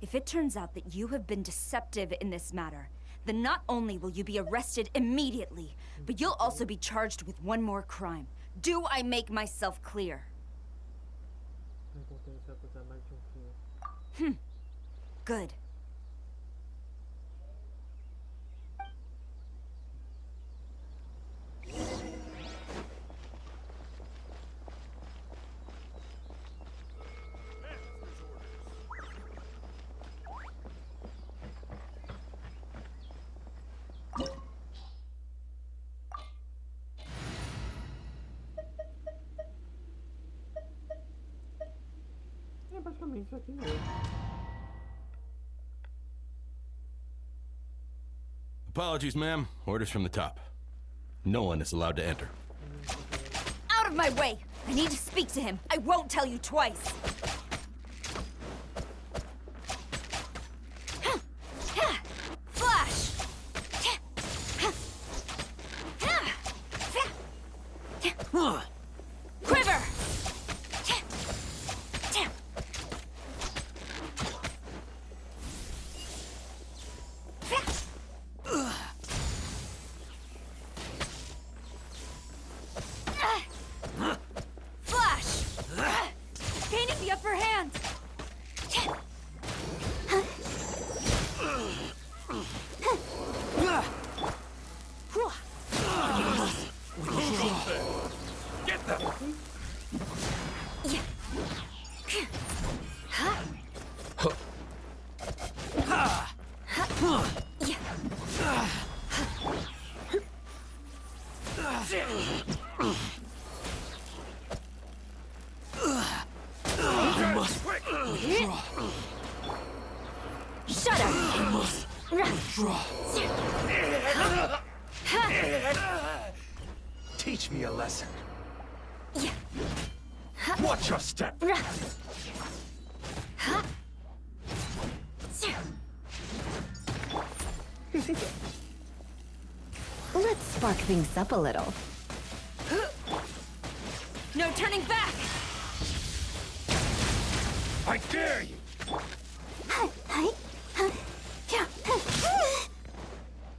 if it turns out that you have been deceptive in this matter, then not only will you be arrested immediately, but you'll also be charged with one more crime. Do I make myself clear? É importante se acusar mais de crime. Good. É basicamente isso aqui mesmo. Apologies, ma'am. Orders from the top. No one is allowed to enter. Out of my way! I need to speak to him. I won't tell you twice. Flash! Quiver! Flash! Gaining the upper hand! Get them! Shudder! Teach me a lesson. Watch your step. Let's spark things up a little. No turning back! I dare you!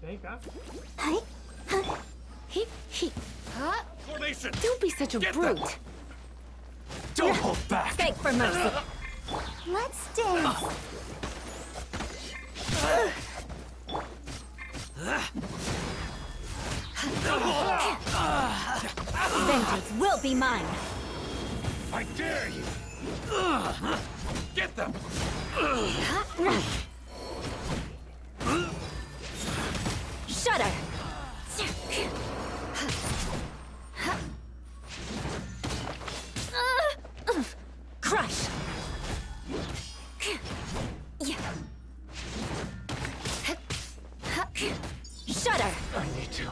Vem cá. Formation! Don't be such a Get brute. them. Don't hold back! Beg for mercy. Let's dance. Vengeance will be mine. I dare you! Get them! Shudder! Crush! Shudder! I need to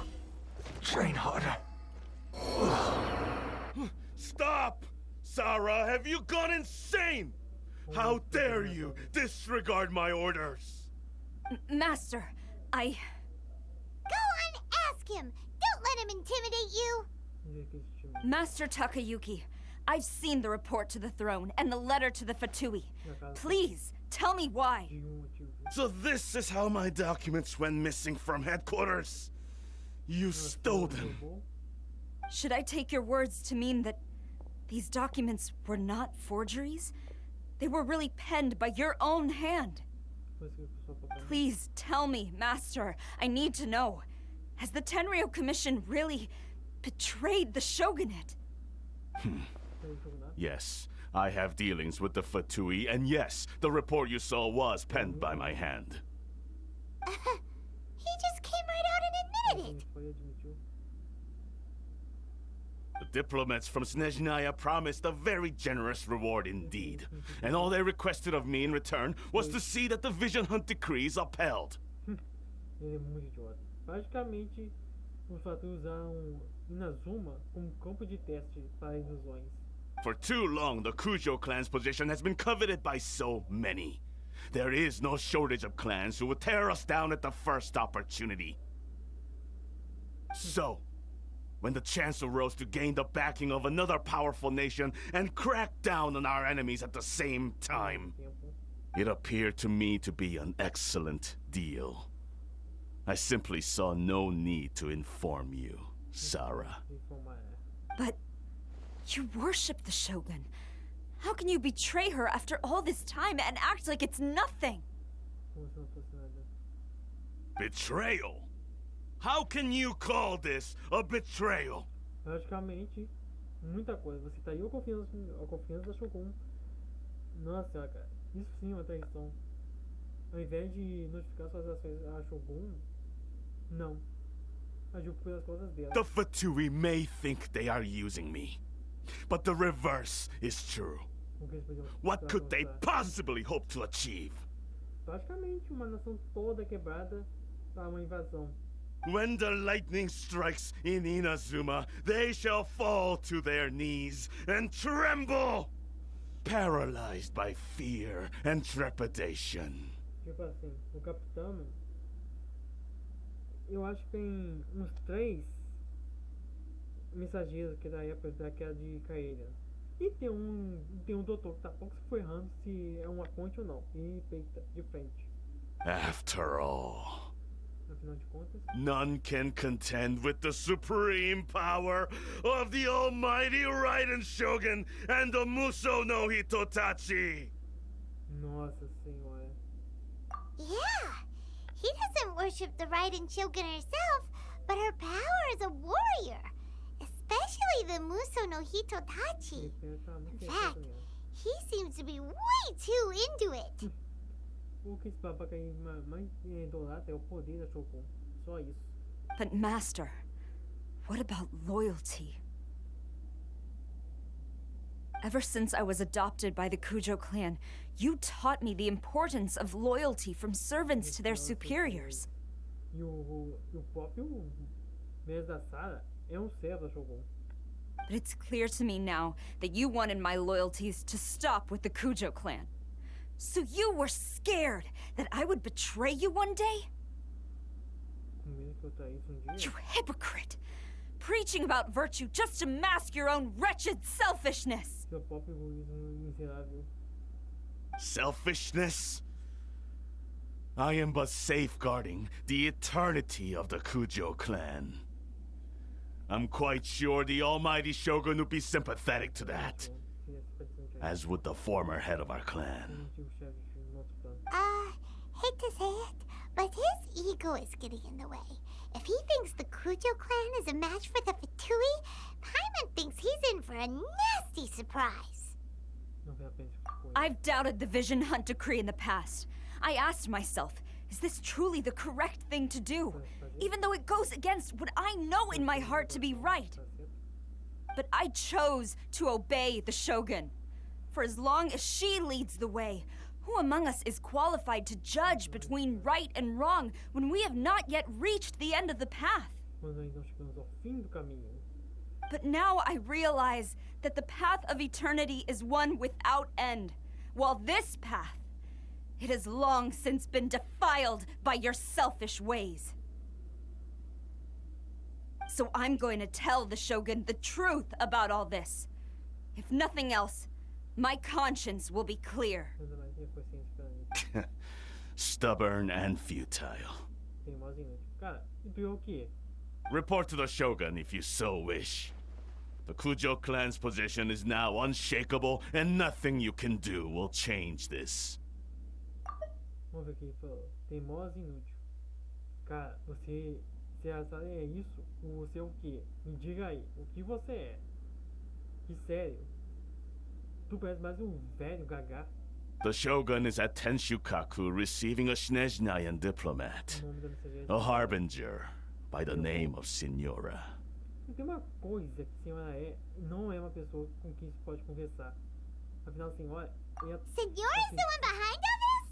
train harder. Stop! Sara, have you gone insane? How dare you disregard my orders? Master, I... Go on, ask him. Don't let him intimidate you. Master Takayuki, I've seen the report to the throne and the letter to the Fatui. Please, tell me why. So this is how my documents went missing from headquarters. You stole them. Should I take your words to mean that these documents were not forgeries? They were really penned by your own hand. Please tell me, Master. I need to know. Has the Tenryou Commission really betrayed the shogunate? Yes, I have dealings with the Fatui, and yes, the report you saw was penned by my hand. He just came right out and admitted it. The diplomats from Snezhnaya promised a very generous reward indeed. And all they requested of me in return was to see that the Vision Hunt decree is upheld. Ele é muito idiota. Praticamente, os Fatui usaram Inazuma como campo de teste para ilusões. For too long, the Kujou clan's position has been coveted by so many. There is no shortage of clans who would tear us down at the first opportunity. So, when the chance arose to gain the backing of another powerful nation and crack down on our enemies at the same time, it appeared to me to be an excellent deal. I simply saw no need to inform you, Sara. But you worship the Shogun. How can you betray her after all this time and act like it's nothing? Betrayal? How can you call this a betrayal? Praticamente, muita coisa. Você traiu a confiança da Shogun. Nossa, cara. Isso sim é uma traição. Ao invés de notificar suas ações a Shogun, não. Agiu pelas costas dela. The Fatui may think they are using me, but the reverse is true. What could they possibly hope to achieve? Praticamente uma nação toda quebrada para uma invasão. When the lightning strikes in Inazuma, they shall fall to their knees and tremble, paralyzed by fear and trepidation. Tipo assim, o capitão, eu acho que tem uns 3 mensageiros que da época daquela de Kaeria. E tem um doutor que tá pouco se ferrando se é uma ponte ou não. E peita, de frente. After all, Afinal de contas, none can contend with the supreme power of the almighty Raiden Shogun and the Muso no Hitotachi. nossa senhora. Yeah, he doesn't worship the Raiden Shogun herself, but her power as a warrior, especially the Muso no Hitotachi. In fact, he seems to be way too into it. O que esse babaca aí mais idolatra é o poder da Shogun. Só isso. But Master, what about loyalty? Ever since I was adopted by the Kujou clan, you taught me the importance of loyalty from servants to their superiors. E o próprio mestre da Sara é servo da Shogun. But it's clear to me now that you wanted my loyalties to stop with the Kujou clan. So you were scared that I would betray you one day? Com medo que eu traísse dia. You hypocrite! Preaching about virtue just to mask your own wretched selfishness! Seu próprio egoísmo miserável. Selfishness? I am but safeguarding the eternity of the Kujou clan. I'm quite sure the almighty Shogun would be sympathetic to that, as would the former head of our clan. Hate to say it, but his ego is getting in the way. If he thinks the Kujou clan is a match for the Fatui, Paimon thinks he's in for a nasty surprise. I've doubted the Vision Hunt decree in the past. I asked myself, is this truly the correct thing to do? Even though it goes against what I know in my heart to be right. But I chose to obey the Shogun. For as long as she leads the way, who among us is qualified to judge between right and wrong when we have not yet reached the end of the path? But now I realize that the path of eternity is one without end, while this path, it has long since been defiled by your selfish ways. So I'm going to tell the Shogun the truth about all this. If nothing else, my conscience will be clear. Stubborn and futile. Cara, e tu é o quê? Report to the Shogun if you so wish. The Kujou clan's position is now unshakable, and nothing you can do will change this. Vamos ver aqui, falou. Teimosa e inútil. Cara, você... Se a Sara é isso, você é o quê? Me diga aí, o que você é? Que sério? Tu parece mais velho gagá. The Shogun is at Tenshukaku receiving a Snezhnayan diplomat, a harbinger by the name of Signora. E tem uma coisa que a senhora não é uma pessoa com quem se pode conversar. Afinal, a senhora é a... Signora's the one behind all this?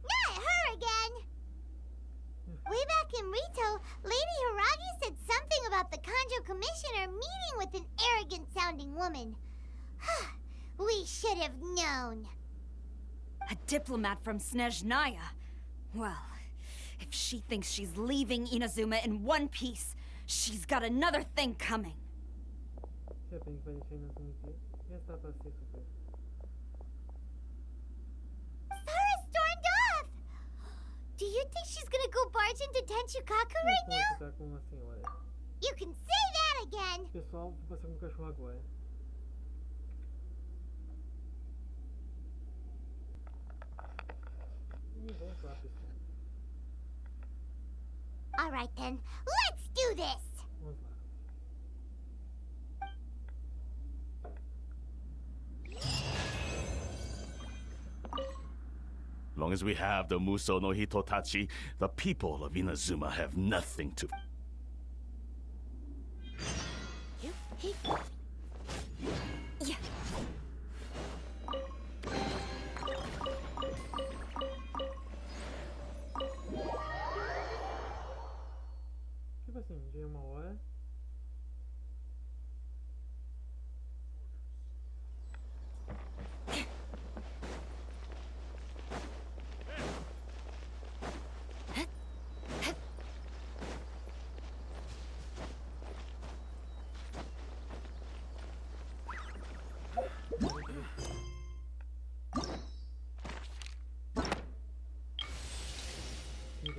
Not her again! Way back in Rito, Lady Hiragi said something about the Kanjo Commissioner meeting with an arrogant-sounding woman. We should have known. A diplomat from Snezhnaya? Well, if she thinks she's leaving Inazuma in one piece, she's got another thing coming. Sara stormed off! Do you think she's gonna go barge into Tenshukaku right now? You can say that again! Pessoal, vou passar com o cachorro agora. Vamos lá, pessoal. Alright then, let's do this! Vamos lá. As long as we have the Muso no Hitotachi, the people of Inazuma have nothing to... Yeah.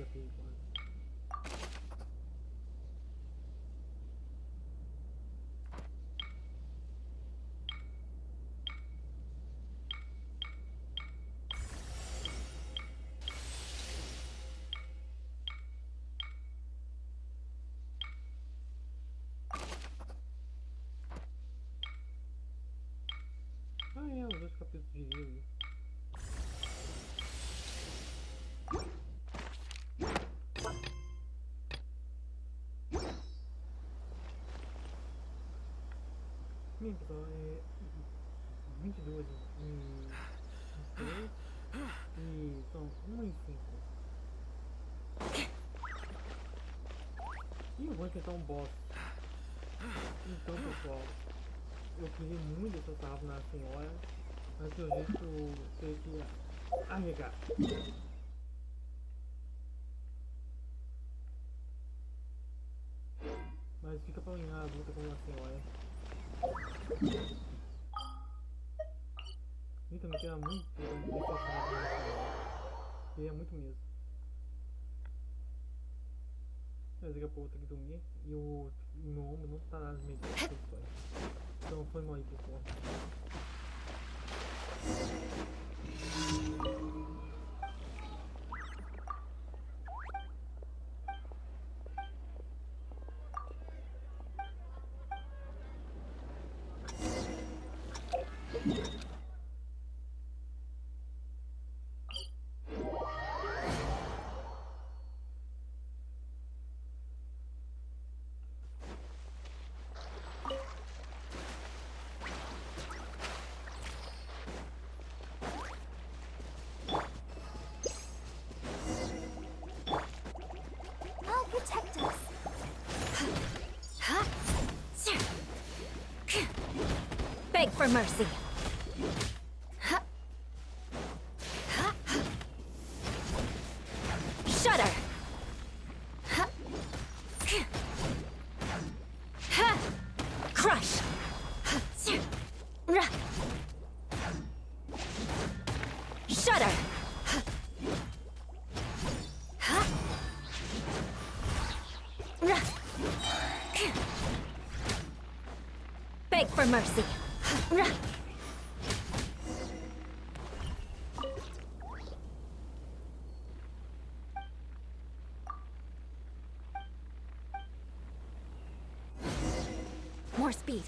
HP quase. Ah, é, os dois capítulos de livro. Bem, pessoal, é 22 em 3 e são 1 em 5. E eu vou enfrentar um boss. Então, pessoal, eu queria muito deixar essa árvore na senhora, mas pelo jeito eu tenho que arregar. Mas fica pra alinhar a luta com a senhora. E também queria muito deixar essa árvore na senhora. Queria muito mesmo. Mas daqui a pouco eu tenho que dormir e o meu ombro não tá nas medidas posições. Então foi mal aí, pessoal. Protect us. Beg for mercy. Shudder. Crush. Shudder. Beg for mercy. More speed.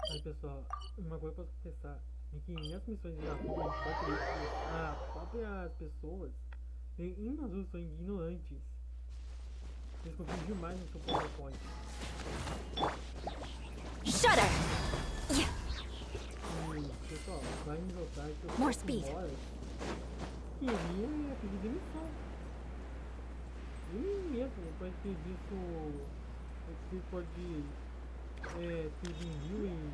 Aí, pessoal, uma coisa que eu posso pensar é que nessas missões de apoio a gente pode ver que as próprias pessoas em azul são ignorantes. Eles confiam demais no seu PowerPoint. Shudder. E, pessoal, vai me notar que eu More speed. queria pedir demissão. Ele mesmo pode pedir isso. Ele pode pedir envio em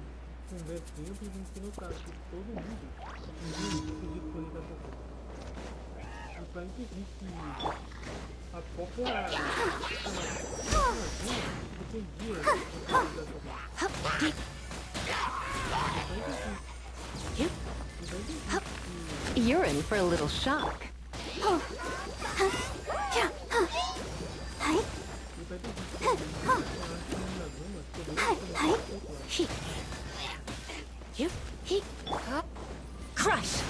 conversa tempo e não tem notado que todo mundo envia pedido por ele da pessoa. E para impedir que a própria dependia da pessoa. You're in for a little shock. Crush.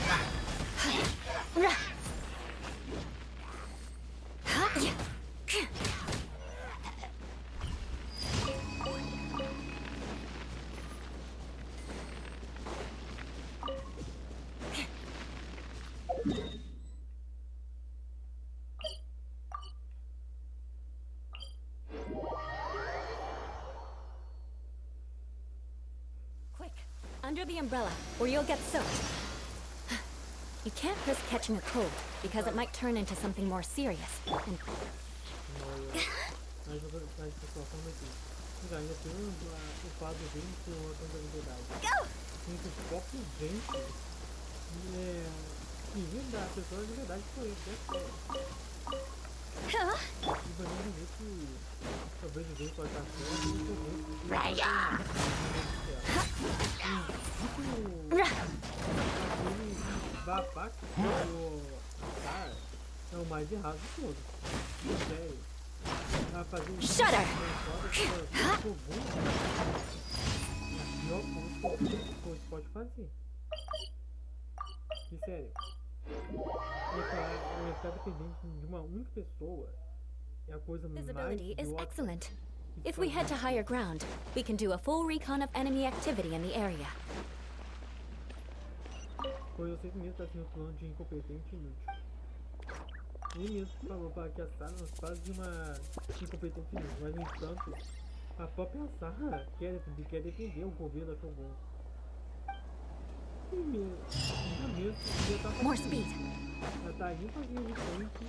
Quick, under the umbrella, or you'll get soaked. You can't risk catching a cold, because it might turn into something more serious. And E vai dizer que talvez o Genshin pode estar certo e o Genshin pode estar aquele babaca do Sara é o mais errado de todos. Sério. A fazer isso. Shudder! O pior coisa que pode fazer. E sério. Ficar dependente de uma única pessoa é a coisa mais Visibility is idiota. excellent. If we head to higher ground, we can do a full recon of enemy activity in the area. Pois eu sei que mesmo tá sendo um plano de incompetente e inútil. Ele mesmo falou para que a Sara nos faz de uma incompetente e inútil, mas no entanto, a própria Sara quer defender o governo da Shogun. E mesmo, já tá More fazendo speed. isso. Ela tá aí fazendo de frente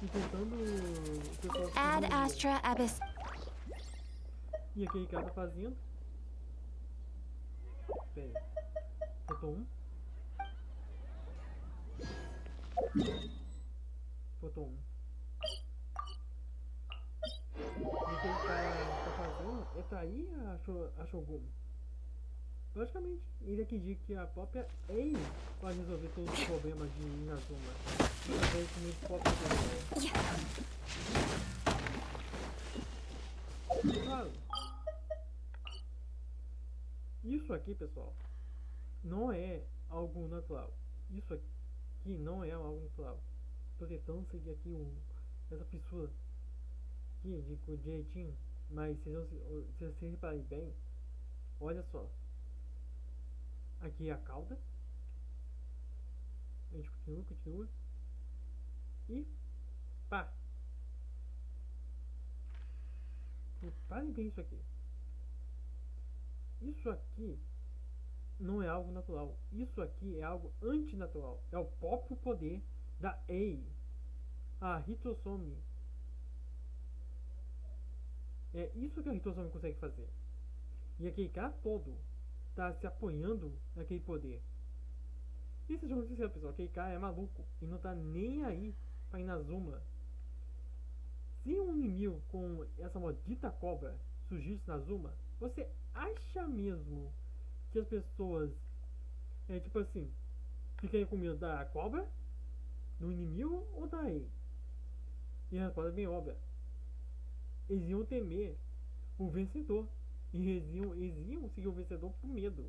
e tentando o pessoal se Ad unir. Astra Abyss. E aquele cara tá fazendo. Pera aí. Faltou um. Faltou um. E aquele cara tá fazendo é trair a Shogun. Logicamente, ele acredita que a própria Ei pode resolver todos os problemas de Inazuma. Através do meu próprio poder. Claro. Isso aqui, pessoal, não é algo natural. Isso aqui não é algo natural. Tô tentando seguir aqui essa fissura aqui de jeitinho, mas se vocês repararem bem, olha só. Aqui é a cauda. A gente continua. E pá. Reparem bem isso aqui. Isso aqui não é algo natural. Isso aqui é algo antinatural. É o próprio poder da Ei. A Hitosomi. É isso que a Hitosomi consegue fazer. E aquele cara todo tá se apoiando naquele poder. E se jogo sincero, pessoal, aquele cara é maluco e não tá nem aí pra Inazuma. Se um inimigo com essa maldita cobra surgisse na Zuma, você acha mesmo que as pessoas tipo assim, ficariam com medo da cobra, do inimigo ou da Ei? E a resposta é bem óbvia. Eles iam temer o vencedor. E eles iam seguir o vencedor por medo.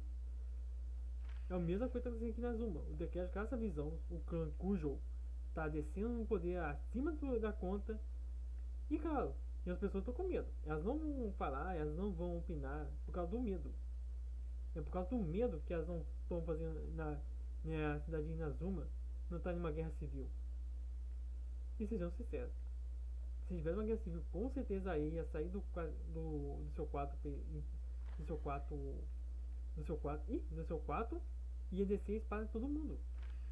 É a mesma coisa que está acontecendo aqui na Zuma. O Decreto com essa visão, o clã Kujou está descendo um poder acima da conta. E claro, e as pessoas estão com medo. Elas não vão falar, elas não vão opinar por causa do medo. É por causa do medo que elas não estão fazendo na cidade de Inazuma. Não está em uma guerra civil. E sejam sinceros. Se tivesse uma guerra civil, com certeza aí ia sair do seu quarto e ia descer e espada todo mundo.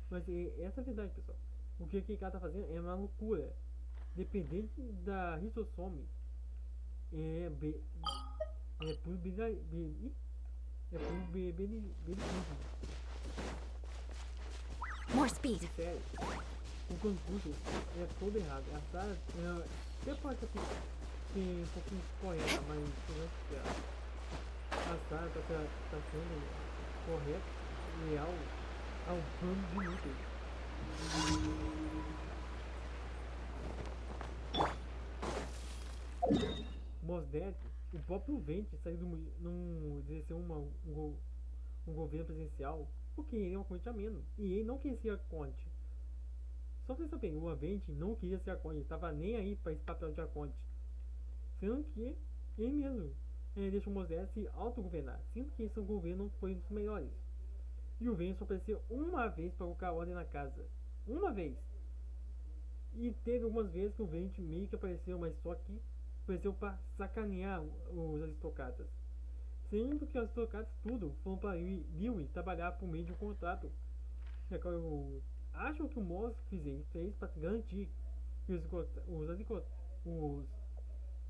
Mas essa é a verdade, pessoal. O que aquele cara tá fazendo é uma loucura. Dependente da Hitosomi, é puro beneficismo. More speed. Sério. O Clã Kujou é todo errado. A Sara até pode ser um pouquinho correta, mas não é. A Sara tá sendo correta e leal ao plano de inúteis. Mosdete, o próprio Vente saiu de um governo presidencial porque ele é uma Conte ameno e ele não queria ser a Conte. Só pra vocês saberem, o Avente não queria ser Arconte, ele tava nem aí pra esse papel de Arconte. Sendo que ele mesmo deixou o Mosdete se autogovernar, sendo que esse governo foi um dos melhores. E o Vente só apareceu uma vez pra colocar ordem na casa. Uma vez! E teve algumas vezes que o Vente meio que apareceu, mas só que apareceu pra sacanear os aristocratas. Sendo que os aristocratas tudo foram pra Liu trabalhar por meio de um contrato. Acho que o Moss fez para garantir que os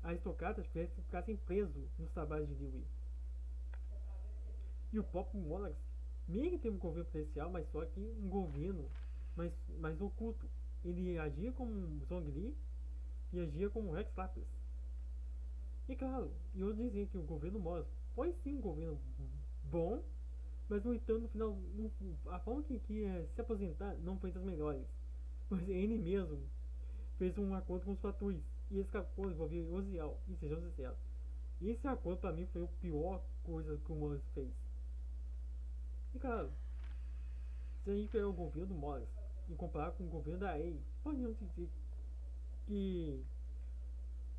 aristocratas ficassem presos nos trabalhos de Liu. E o próprio Monax meio que teve um governo presidencial, mas só que um governo mais oculto. Ele agia como um Zhongli e agia como Rex Lapis. E claro, eu dizia que o governo Moss foi sim um governo bom, mas no entanto, no final, a forma que ia se aposentar não foi das melhores. Pois ele mesmo fez um acordo com os fatores, e esse acordo envolvia Osial, e sejam sinceros, esse acordo para mim foi a pior coisa que o Moss fez. E claro, se a gente pegar o governo do Moss e comparar com o governo da Yae, podemos dizer que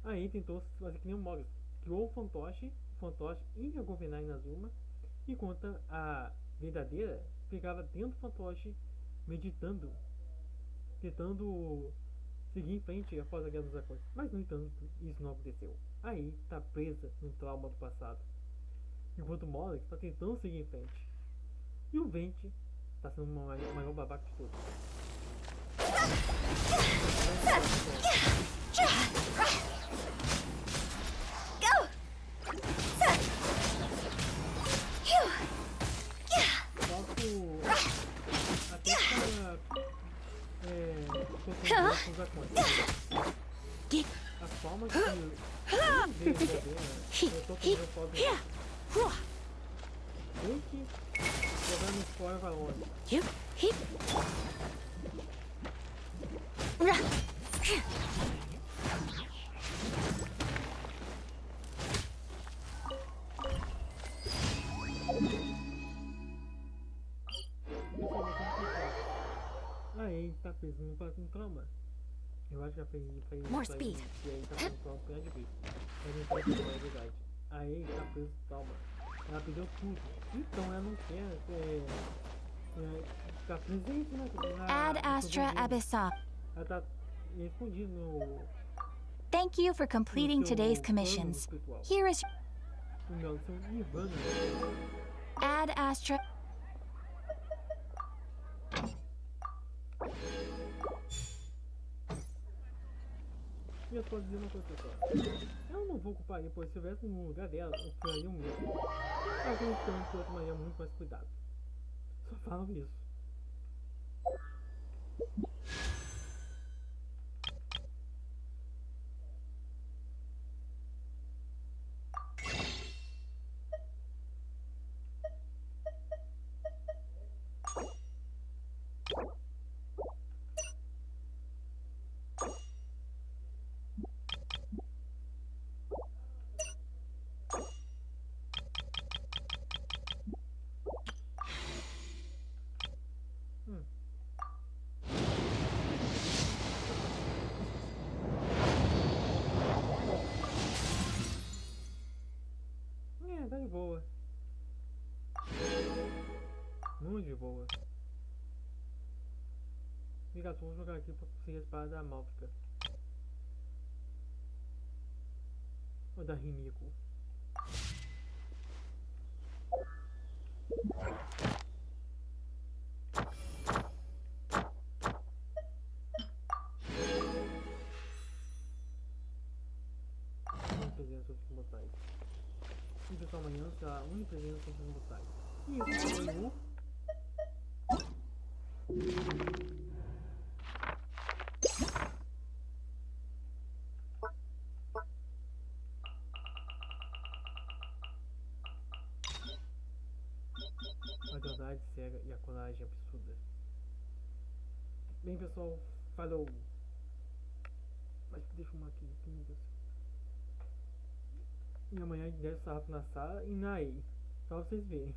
a Yae tentou fazer que nem o Moss, criou o fantoche ia governar Inazuma, enquanto a verdadeira ficava dentro do fantoche, meditando, tentando seguir em frente após a Guerra dos Acordes. Mas no entanto, isso não aconteceu. A Yae está presa no trauma do passado, enquanto o Moss está tentando seguir em frente. E o Vente está sendo o maior babaca de todos. A forma que tem que jogar no fora pra longe. Aí tá pensando com trauma. Eu acho que já fez More speed. E aí tá com trauma grande vez. Mas não pode falar a verdade. Aí tá preso com trauma. Ela perdeu tudo. Então ela não quer ficar presente, né? Ad Astra Abyssal. Ela tá escondida no... Thank you for completing today's commissions. Here is Não, são Nirvana. Ad Astra. E eu posso dizer uma coisa, pessoal. Eu não vou culpar ele, pois se eu estivesse no lugar dela, eu faria o mesmo. Mas no entanto, eu tomaria muito mais cuidado. Só falo isso. Tá de boa. Muito de boa. Ligação, vou jogar aqui pra conseguir a espada da Malfica. Ou da Yae Miko. Presença dos mortais. E pessoal, amanhã será a única presença dos mortais. E isso foi o... A verdade cega e a coragem absurda. Bem pessoal, falou! Mas deixa eu arrumar aqui, meu Deus. E amanhã a gente deve estar na sala e na Yae, pra vocês verem.